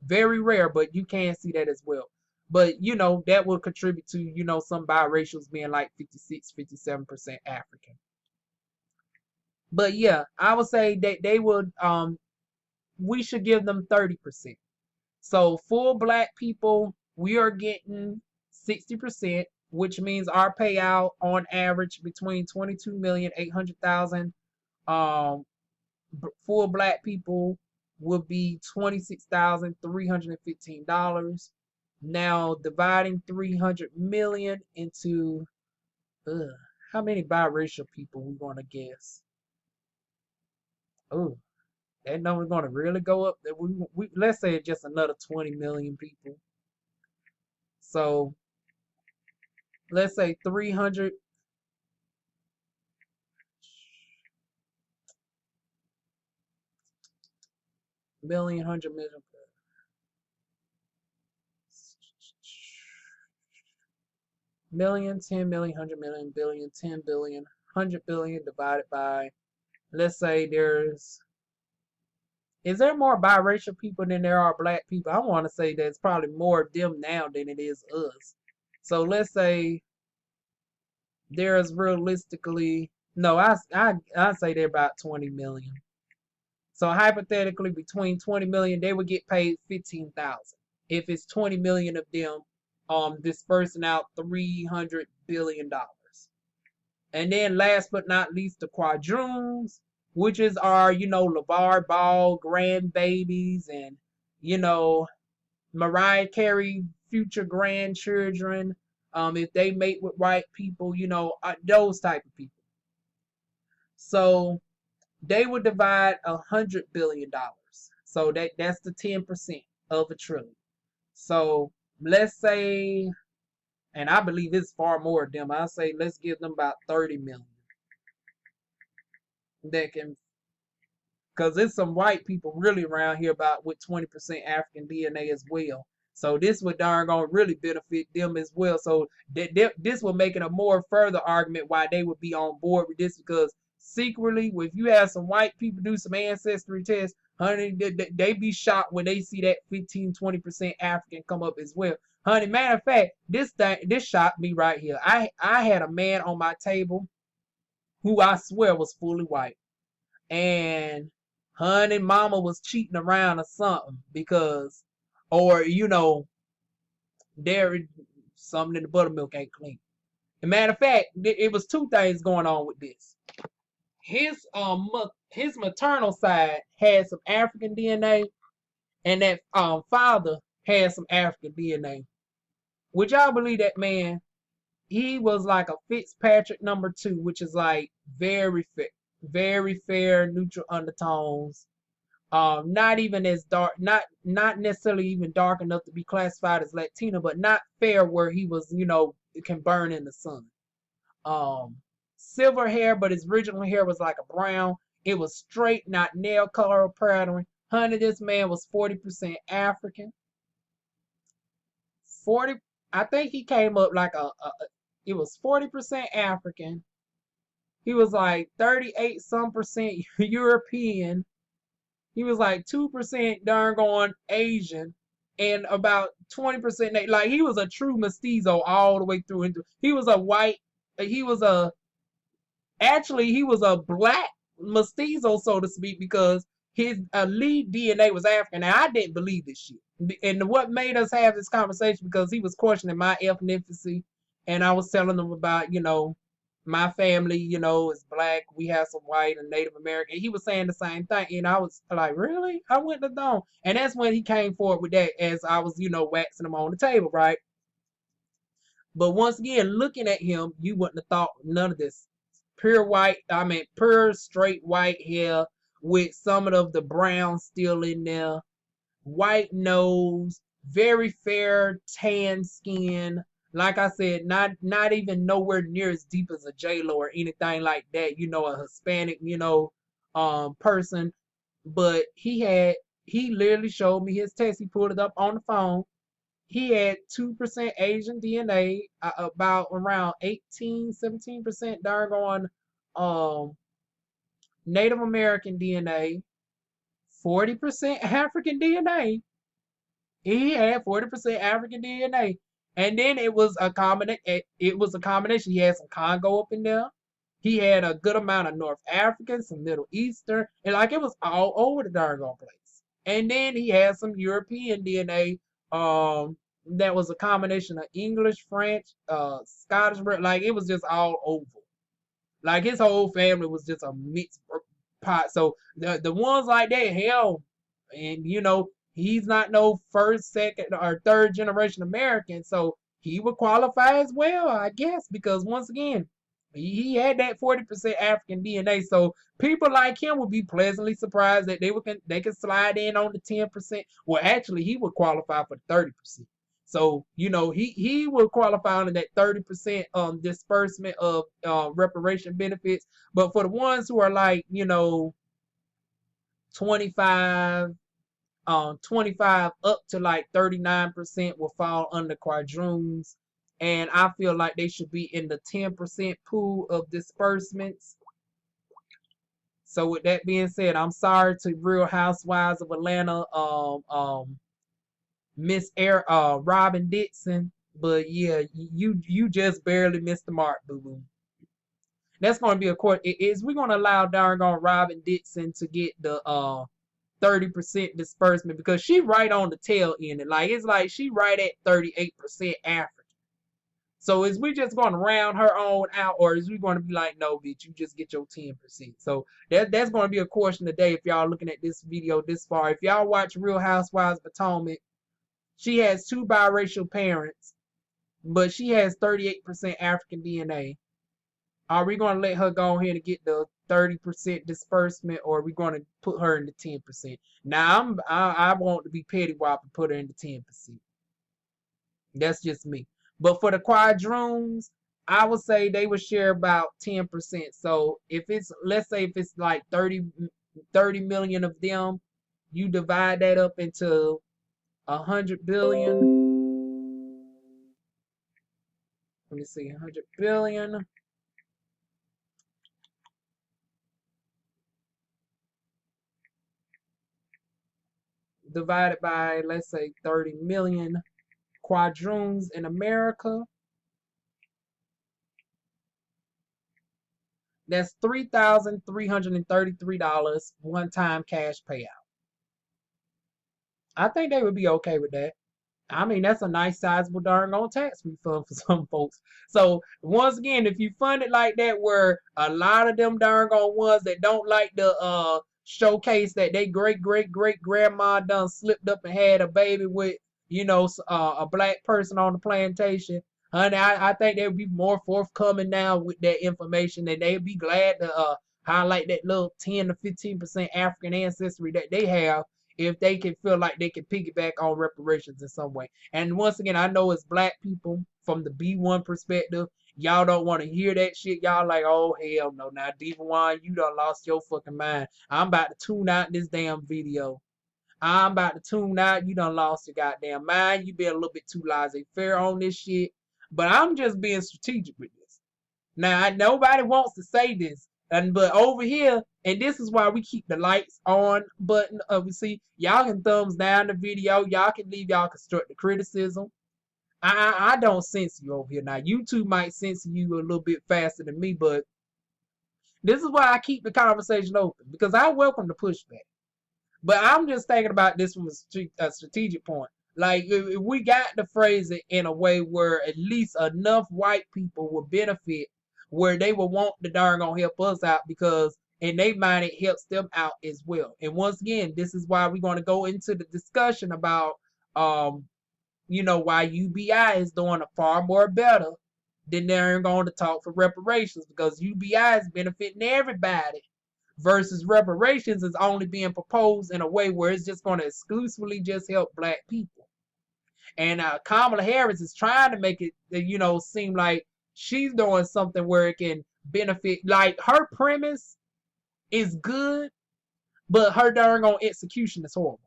Very rare, but you can see that as well. But that will contribute to some biracials being like 56, 57% African. But yeah, I would say that they would we should give them 30%. So full black people, we are getting 60%, which means our payout on average between 22,800,000. Full black people would be $26,315. Now dividing 300 million into how many biracial people we gonna guess? Oh, that number's gonna really go up. That we let's say it's just another 20 million people. So let's say 300 million, 100 million, million, 10 million, 100 million, billion, 10 billion, 100 billion divided by, let's say is there more biracial people than there are black people? I want to say there's probably more of them now than it is us. So let's say there's realistically, no, I say they're about 20 million. So hypothetically, between 20 million, they would get paid 15,000. If it's 20 million of them dispersing out $300 billion. And then last but not least, the Quadroons, which is our, LeVar Ball grandbabies and, Mariah Carey future grandchildren. If they mate with white people, those type of people. So they would divide $100 billion. So that's the 10% of a trillion. So let's say, and I believe it's far more of them. I say let's give them about 30 million. That can, because there's some white people really around here about with 20% African DNA as well. So this would darn gonna really benefit them as well. So this will make it a more further argument why they would be on board with this, because secretly, if you have some white people do some ancestry tests, honey, they be shocked when they see that 15-20% African come up as well. Honey, matter of fact, this shocked me right here. I had a man on my table who I swear was fully white. And honey, mama was cheating around or something because, or dairy, something in the buttermilk ain't clean. As a matter of fact, it was two things going on with this. His maternal side had some African DNA, and that father had some African DNA. Would y'all believe that man? He was like a Fitzpatrick #2, which is like very fair, neutral undertones. Not even as dark, not necessarily even dark enough to be classified as Latino, but not fair where he was, it can burn in the sun. Silver hair, but his original hair was like a brown. It was straight, not nail color or pattern. Honey, this man was 40% African. 40, I think he came up like it was 40% African. He was like 38 some percent European. He was like 2% darn gone Asian, and about 20% like he was a true mestizo all the way through. He was a white. He was a black mestizo, so to speak, because his lead DNA was African. Now I didn't believe this shit, and what made us have this conversation because he was questioning my ethnicity, and I was telling him about my family, is black. We have some white and Native American. He was saying the same thing. And I was like, really? I went to dawn. And that's when he came forward with that as I was, waxing him on the table, right? But once again, looking at him, you wouldn't have thought none of this. pure white, I mean pure straight white hair with some of the brown still in there, white nose, very fair tan skin. Like I said, not even nowhere near as deep as a J Lo or anything like that. You know, a Hispanic, person. But he literally showed me his test. He pulled it up on the phone. He had 2% Asian DNA, about around 18, 17% darn Native American DNA, 40% African DNA. He had 40% African DNA. And then it was a combination. He had some Congo up in there. He had a good amount of North African, some Middle Eastern, and like it was all over the darn place. And then he had some European DNA, that was a combination of English, French, Scottish, like it was just all over. Like his whole family was just a mixed pot. So the ones like that, hell, and he's not no first, second, or third generation American, so he would qualify as well, I guess, because once again, he had that 40% African DNA. So people like him would be pleasantly surprised that they could slide in on the 10%. Well, actually, he would qualify for 30%. So he would qualify under that 30% disbursement of reparation benefits. But for the ones who are like 25 25 up to like 39% will fall under Quadroons. And I feel like they should be in the 10% pool of disbursements. So with that being said, I'm sorry to Real Housewives of Atlanta, Miss Robin Dixon, but yeah, you just barely missed the mark, boo boo. That's going to be a court. Is we going to allow darn Robin Dixon to get the 30% disbursement, because she right on the tail end. Like it's like she right at 38% African. So is we just going to round her on out, or is we going to be like, no, bitch, you just get your 10%? So that's going to be a question today if y'all looking at this video this far. If y'all watch Real Housewives of Potomac, she has 2 biracial parents, but she has 38% African DNA. Are we going to let her go ahead and get the 30% disbursement, or are we going to put her in the 10%? Now, I want to be petty wop and put her in the 10%. That's just me. But for the Quadroons, I would say they would share about 10%. So if it's, let's say if it's like 30 million of them, you divide that up into 100 billion. Let me see, 100 billion. Divided by, let's say, 30 million Quadroons in America. That's $3,333 one-time cash payout. I think they would be okay with that. I mean, that's a nice sizable darn tax refund for some folks. So once again, if you fund it like that, where a lot of them darn ones that don't like the showcase that they great grandma done slipped up and had a baby with a black person on the plantation, honey, I think they would be more forthcoming now with that information, and they'd be glad to highlight that little 10 to 15% African ancestry that they have, if they can feel like they can piggyback on reparations in some way. And once again, I know it's black people from the B1 perspective. Y'all don't want to hear that shit. Y'all like, oh, hell no. Now, DivaWuan's, you done lost your fucking mind. I'm about to tune out this damn video. I'm about to tune out. You done lost your goddamn mind. You been a little bit too laissez-faire on this shit. But I'm just being strategic with this. Now, nobody wants to say this. But over here, and this is why we keep the lights on button. We see y'all can thumbs down the video. Y'all can leave y'all constructive criticism. I don't censor you over here. Now, YouTube might censor you a little bit faster than me, but this is why I keep the conversation open, because I welcome the pushback. But I'm just thinking about this from a strategic point. Like, if we got to phrase it in a way where at least enough white people will benefit, where they will want the darn gonna help us out, because in their mind it helps them out as well. And once again, this is why we're going to go into the discussion about why UBI is doing a far more better then they're going to talk for reparations, because UBI is benefiting everybody versus reparations is only being proposed in a way where it's just going to exclusively just help black people. And Kamala Harris is trying to make it, seem like she's doing something where it can benefit. Like, her premise is good, but her darn on execution is horrible.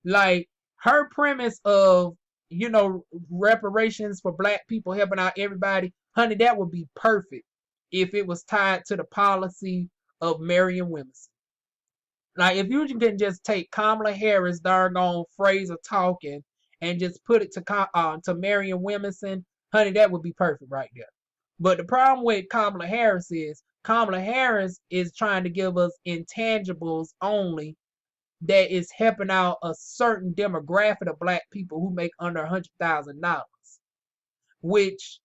Like, her premise of, reparations for black people, helping out everybody, honey, that would be perfect if it was tied to the policy of Merriam-Webster. Like, if you can just take Kamala Harris' darn phrase of talking and just put it to Merriam-Webster, honey, that would be perfect right there. But the problem with Kamala Harris is trying to give us intangibles only that is helping out a certain demographic of black people who make under $100,000, which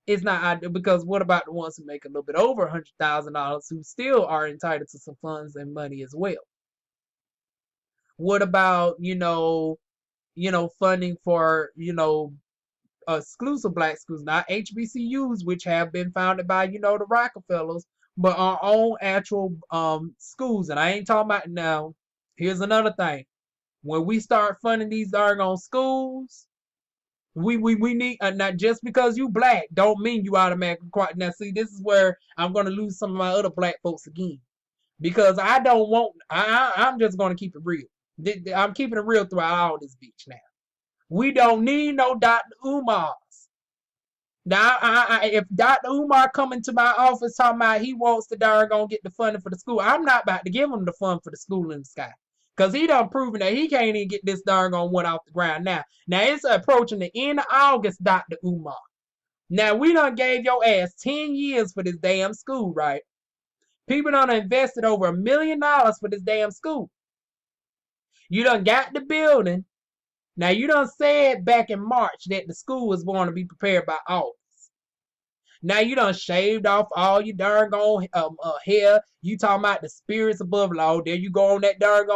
is not ideal, because what about the ones who make a little bit over $100,000 who still are entitled to some funds and money as well? What about, funding for, exclusive black schools, not HBCUs, which have been founded by, the Rockefellers, but our own actual schools. And I ain't talking about now. Here's another thing. When we start funding these darn schools, we need, not just because you black don't mean you automatically quite. Now see, this is where I'm going to lose some of my other black folks again, because I don't want. I'm just going to keep it real. I'm keeping it real throughout all this bitch now. We don't need no Dr. Umars. Now, if Dr. Umar come into my office talking about he wants to darn get the funding for the school, I'm not about to give him the fund for the school in the sky. Because he done proven that he can't even get this darn one off the ground now. Now, it's approaching the end of August, Dr. Umar. Now, we done gave your ass 10 years for this damn school, right? People done invested over $1 million for this damn school. You done got the building. Now, you done said back in March that the school was going to be prepared by August. Now, you done shaved off all your darn hair. You talking about the spirits above law. There you go on that darn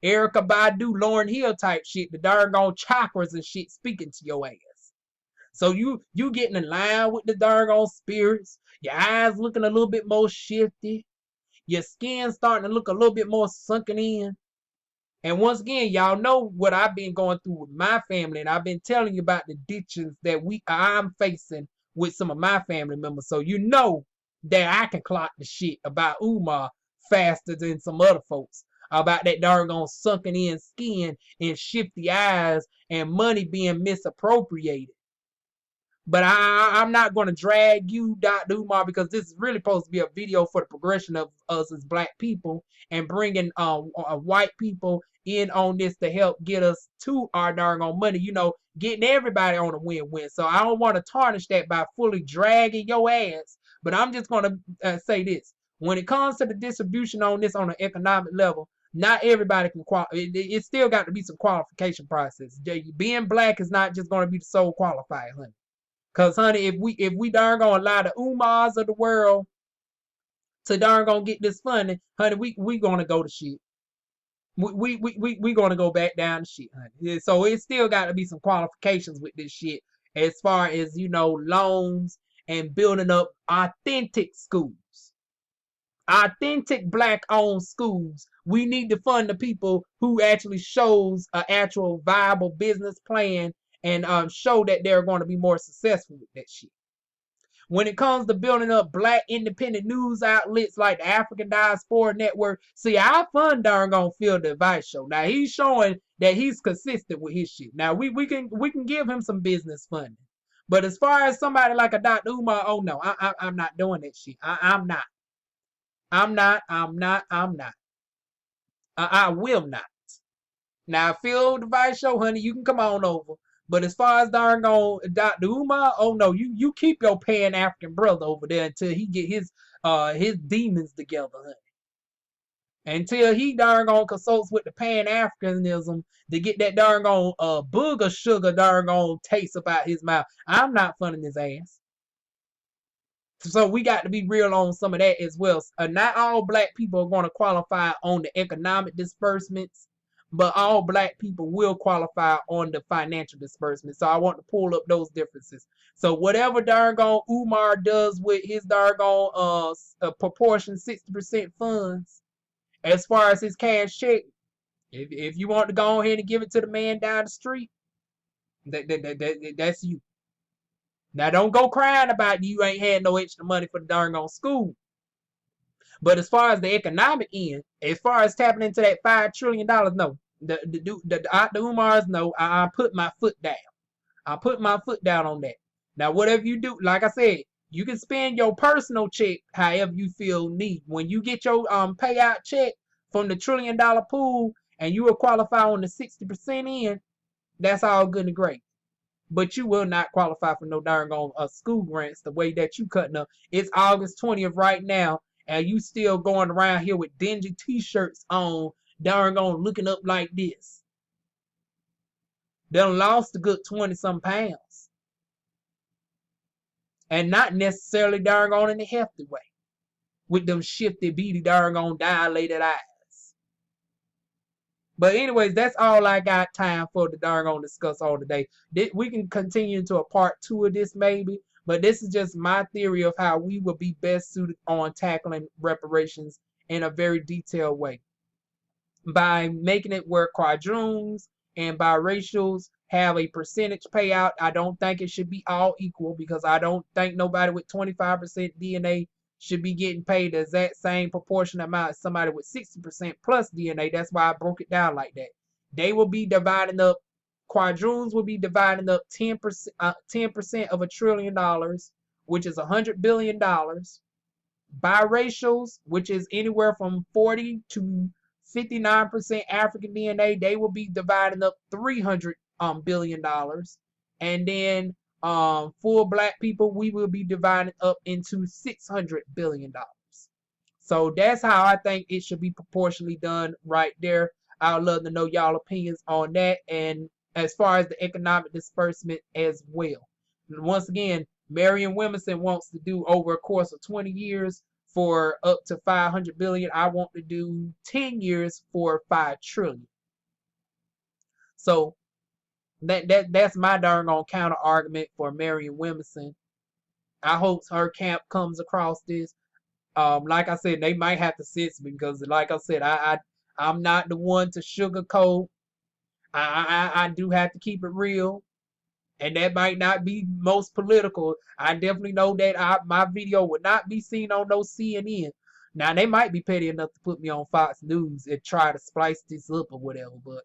Erykah Badu, Lauryn Hill type shit. The darn chakras and shit speaking to your ass. So you getting in line with the darn spirits. Your eyes looking a little bit more shifty. Your skin starting to look a little bit more sunken in. And once again, y'all know what I've been going through with my family, and I've been telling you about the ditches that I'm facing with some of my family members. So you know that I can clock the shit about Umar faster than some other folks. About that darn sunken in skin and shifty eyes and money being misappropriated. But I'm not going to drag you, Dr. Umar, because this is really supposed to be a video for the progression of us as black people and bringing white people in on this to help get us to our darn money, getting everybody on a win-win. So I don't want to tarnish that by fully dragging your ass, but I'm just going to say this. When it comes to the distribution on this on an economic level, not everybody can qualify. It still got to be some qualification process. Being black is not just going to be the sole qualifier, honey. Because, honey, if we darn gonna allow the Umars of the world to darn gonna get this funding, honey, we gonna go to shit. We gonna go back down to shit, honey. So it still got to be some qualifications with this shit as far as, loans and building up authentic schools. Authentic black-owned schools. We need to fund the people who actually shows an actual viable business plan and show that they're going to be more successful with that shit. When it comes to building up black independent news outlets like the African Diaspora Network, see, I fund darn gonna feel the advice show. Now he's showing that he's consistent with his shit. Now we can give him some business funding, but as far as somebody like a Dr. Umar, oh no, I'm not doing that shit. I'm not. I will not. Now Phil the Vice Show, honey, you can come on over. But as far as darn Dr. Umar, oh no, you keep your Pan-African brother over there until he get his demons together, honey. Until he darn consults with the Pan-Africanism to get that darn booger sugar darn taste about his mouth. I'm not funding his ass. So we got to be real on some of that as well. Not all black people are going to qualify on the economic disbursements, but all black people will qualify on the financial disbursement. So I want to pull up those differences. So whatever darn Umar does with his darn proportion 60% funds, as far as his cash check, if you want to go ahead and give it to the man down the street, that's you. Now don't go crying about you ain't had no extra money for the darn school. But as far as the economic end, as far as tapping into that $5 trillion, no. The Umars, no. I put my foot down. I put my foot down on that. Now, whatever you do, like I said, you can spend your personal check however you feel need. When you get your payout check from the $1 trillion pool and you will qualify on the 60% end, that's all good and great. But you will not qualify for no darn school grants the way that you cutting up. It's August 20th right now, and you still going around here with dingy t-shirts on, darn looking up like this. They done lost a good 20-some pounds. And not necessarily darn in a healthy way. With them shifty, beady, darn dilated eyes. But anyways, that's all I got time for the darn discuss all today. We can continue into a part 2 of this maybe, but this is just my theory of how we will be best suited on tackling reparations in a very detailed way. By making it where quadroons and biracials have a percentage payout. I don't think it should be all equal because I don't think nobody with 25% DNA should be getting paid the exact same proportionate amount as somebody with 60% plus DNA. That's why I broke it down like that. They will be dividing up, quadroons will be dividing up 10% of $1 trillion, which is $100 billion. Biracials, which is anywhere from 40 to 59% African DNA, they will be dividing up $300 billion. And then for black people, we will be divided up into $600 billion. So that's how I think it should be proportionally done right there. I would love to know y'all opinions on that, and as far as the economic disbursement as well. And once again, Marion Williamson wants to do over a course of 20 years for up to 500 billion. I want to do 10 years for 5 trillion. So that's my darn counter argument for Marion Williamson. I hope her camp comes across this. Like I said, they might have to sense me because, like I said, I'm not the one to sugarcoat. I do have to keep it real, and that might not be most political. I definitely know that my video would not be seen on no CNN. Now they might be petty enough to put me on Fox News and try to splice this up or whatever, but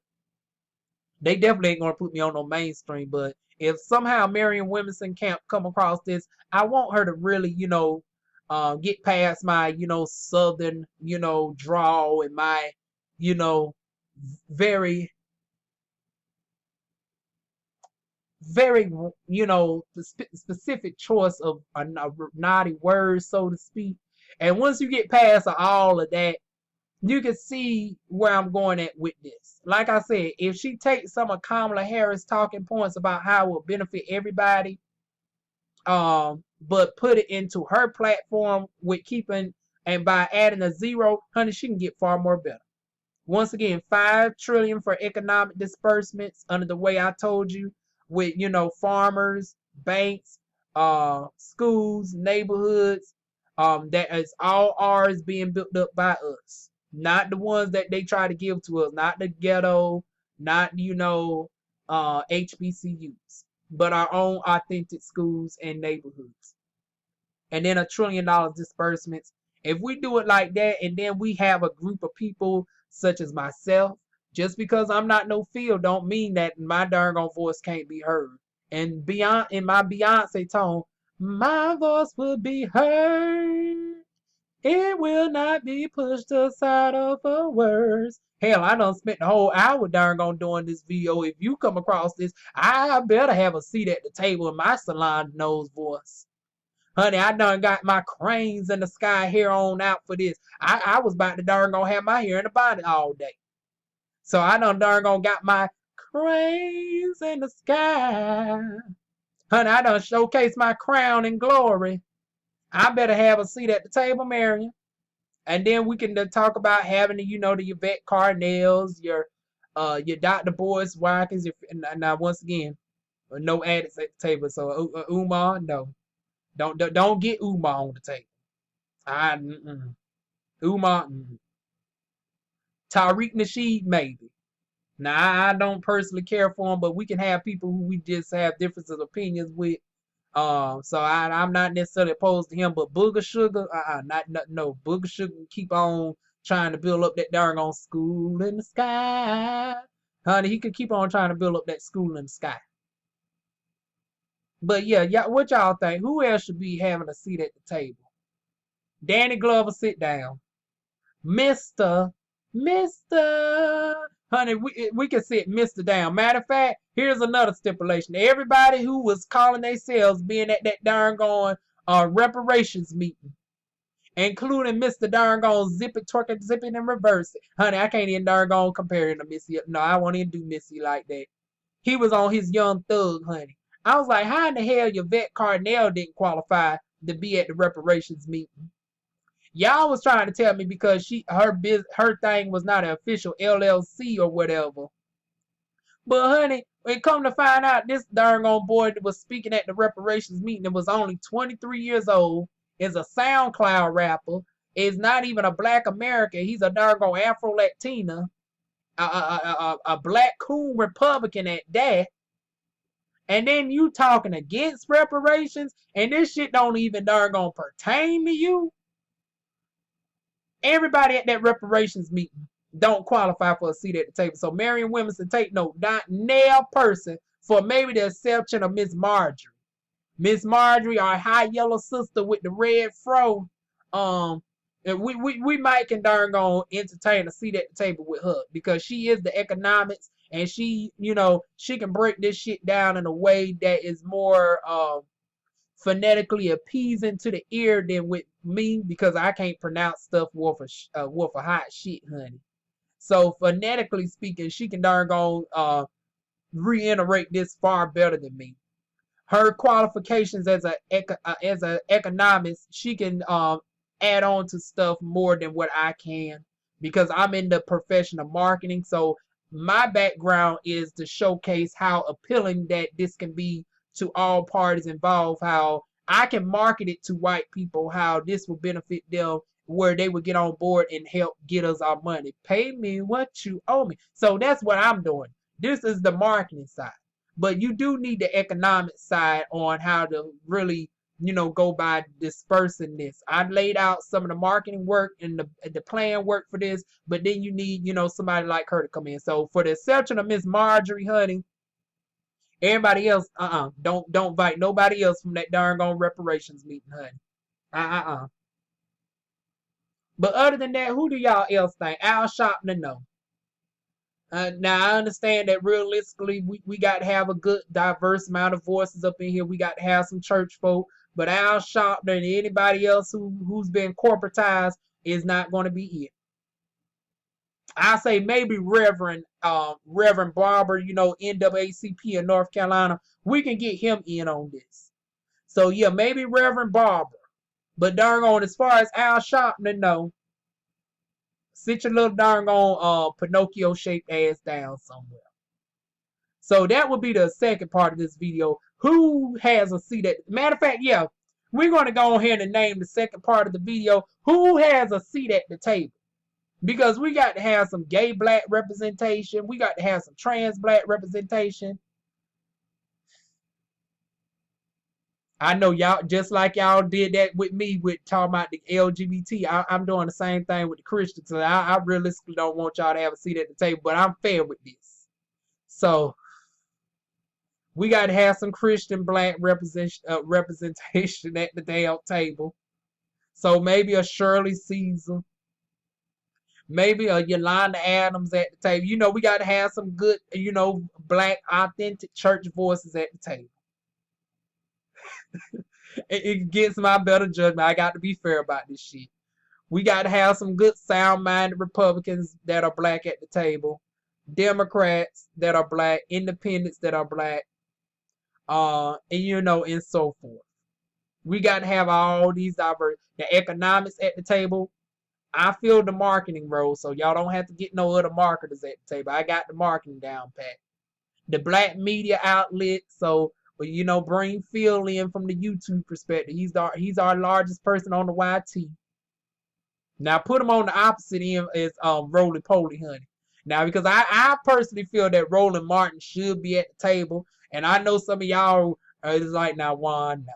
they definitely ain't gonna put me on no mainstream. But if somehow Marion Williamson can't come across this, I want her to really, get past my, southern, drawl and my, very, very, specific choice of a naughty word, so to speak. And once you get past all of that, you can see where I'm going at with this. Like I said, if she takes some of Kamala Harris' talking points about how it will benefit everybody, but put it into her platform with keeping, and by adding a zero, honey, she can get far more better. Once again, 5 trillion for economic disbursements under the way I told you, with farmers, banks, schools, neighborhoods, that is all ours being built up by us. Not the ones that they try to give to us, not the ghetto, not HBCUs, but our own authentic schools and neighborhoods. And then $1 trillion disbursements. If we do it like that, and then we have a group of people such as myself, just because I'm not no field don't mean that my darn voice can't be heard. And beyond, in my Beyonce tone, my voice will be heard. It will not be pushed aside of her words. Hell, I done spent the whole hour darn doing this video. If you come across this, I better have a seat at the table in my salon nose voice. Honey, I done got my cranes in the sky hair on out for this. I was about to darn have my hair in a bonnet all day. So I done darn got my cranes in the sky. Honey, I done showcased my crown and glory. I better have a seat at the table, Marion. And then we can talk about having the, the Yvette Carnells, your your Dr. Boyce Watkins. If now once again, no addicts at the table. So Umar, no, don't get Umar on the table. Umar, Tariq Nasheed, maybe. Now I don't personally care for him, but we can have people who we just have differences of opinions with. So I'm not necessarily opposed to him, but Booger Sugar, no. Booger Sugar keep on trying to build up that darn on school in the sky. Honey, he could keep on trying to build up that school in the sky. But yeah, what y'all think? Who else should be having a seat at the table? Danny Glover, sit down. Mr. Honey, we can sit Mr. down. Matter of fact, here's another stipulation. Everybody who was calling themselves being at that darn gone reparations meeting, including Mr. Darn gone zip it, twerk it, zip it, and reverse it. Honey, I can't even darn gone compare him to Missy. No, I won't even do Missy like that. He was on his Young Thug, honey. I was like, how in the hell Yvette Carnell didn't qualify to be at the reparations meeting? Y'all was trying to tell me because her thing was not an official LLC or whatever. But honey, when come to find out, this darn old boy that was speaking at the reparations meeting and was only 23 years old, is a SoundCloud rapper, is not even a black American. He's a darn old Afro-Latina, a black coon Republican at that. And then you talking against reparations, and this shit don't even darn gonna pertain to you. Everybody at that reparations meeting don't qualify for a seat at the table. So Marion Williamson take note, not nail person, for maybe the exception of Miss Marjorie. Miss Marjorie, our high yellow sister with the red fro, we might can darn go entertain a seat at the table with her because she is the economics and she, she can break this shit down in a way that is more phonetically appeasing to the ear than with me because I can't pronounce stuff worth a hot shit, honey. So phonetically speaking, she can darn go reiterate this far better than me. Her qualifications as a economist, she can add on to stuff more than what I can because I'm in the profession of marketing. So my background is to showcase how appealing that this can be to all parties involved, how I can market it to white people, how this will benefit them, where they would get on board and help get us our money. Pay me what you owe me. So that's what I'm doing. This is the marketing side. But you do need the economic side on how to really, go by dispersing this. I laid out some of the marketing work and the plan work for this, but then you need, somebody like her to come in. So for the exception of Miss Marjorie, honey, everybody else, don't invite nobody else from that darn gone reparations meeting, honey. But other than that, who do y'all else think? Al Sharpton, no. Now I understand that realistically we got to have a good diverse amount of voices up in here. We got to have some church folk, but Al Sharpton and anybody else who's been corporatized is not going to be it. I say maybe Reverend Barber, NAACP in North Carolina, we can get him in on this. So yeah, maybe Reverend Barber, but darn on as far as Al Sharpton, no. Sit your little darn on Pinocchio shaped ass down somewhere. So that would be the second part of this video. Who has a seat at matter of fact, yeah, we're gonna go ahead and name the second part of the video. Who has a seat at the table? Because we got to have some gay black representation, we got to have some trans black representation. I know y'all, just like y'all did that with me with talking about the LGBT, I'm doing the same thing with the Christians. So I realistically don't want y'all to have a seat at the table, but I'm fair with this. So we got to have some Christian black representation at the damn table. So maybe a Shirley Caesar, maybe a Yolanda Adams at the table. We got to have some good, black authentic church voices at the table. It gets my better judgment. I got to be fair about this shit. We got to have some good sound-minded Republicans that are black at the table, Democrats that are black, independents that are black, and so forth. We got to have all these diverse. The economics at the table. I feel the marketing role, so y'all don't have to get no other marketers at the table. I got the marketing down pat. The black media outlet, so but you know, bring Phil in from the YouTube perspective. He's our largest person on the YT. Now put him on the opposite end as Roly Poly Honey. Now because I personally feel that Roland Martin should be at the table, and I know some of y'all is like, now Juan, no.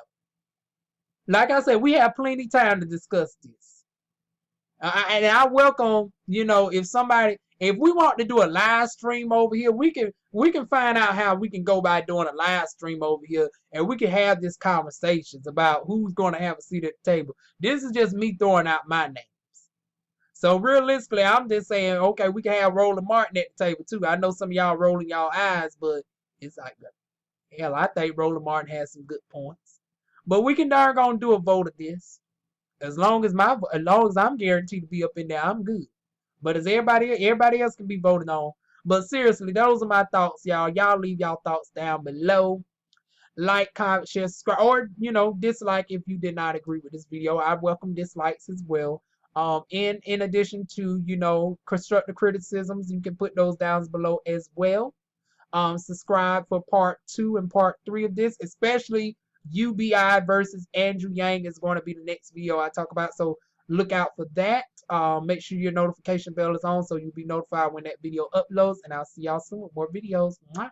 Like I said, we have plenty time to discuss this. And I welcome, you know, if we want to do a live stream over here, we can find out how we can go by doing a live stream over here, and we can have these conversations about who's going to have a seat at the table. This is just me throwing out my names. So realistically, I'm just saying, okay, we can have Roland Martin at the table too. I know some of y'all rolling y'all eyes, but it's like, hell, I think Roland Martin has some good points. But we can darn gonna do a vote of this. As long as I'm guaranteed to be up in there, I'm good. But as everybody else can be voted on. But seriously, those are my thoughts, y'all. Y'all leave y'all thoughts down below. Like, comment, share, subscribe, or you know, dislike if you did not agree with this video. I welcome dislikes as well. In addition to, you know, constructive criticisms, you can put those down below as well. Subscribe for part 2 and part 3 of this, especially UBI versus Andrew Yang is going to be the next video I talk about, so look out for that. Make sure your notification bell is on so you'll be notified when that video uploads, and I'll see y'all soon with more videos. Mwah.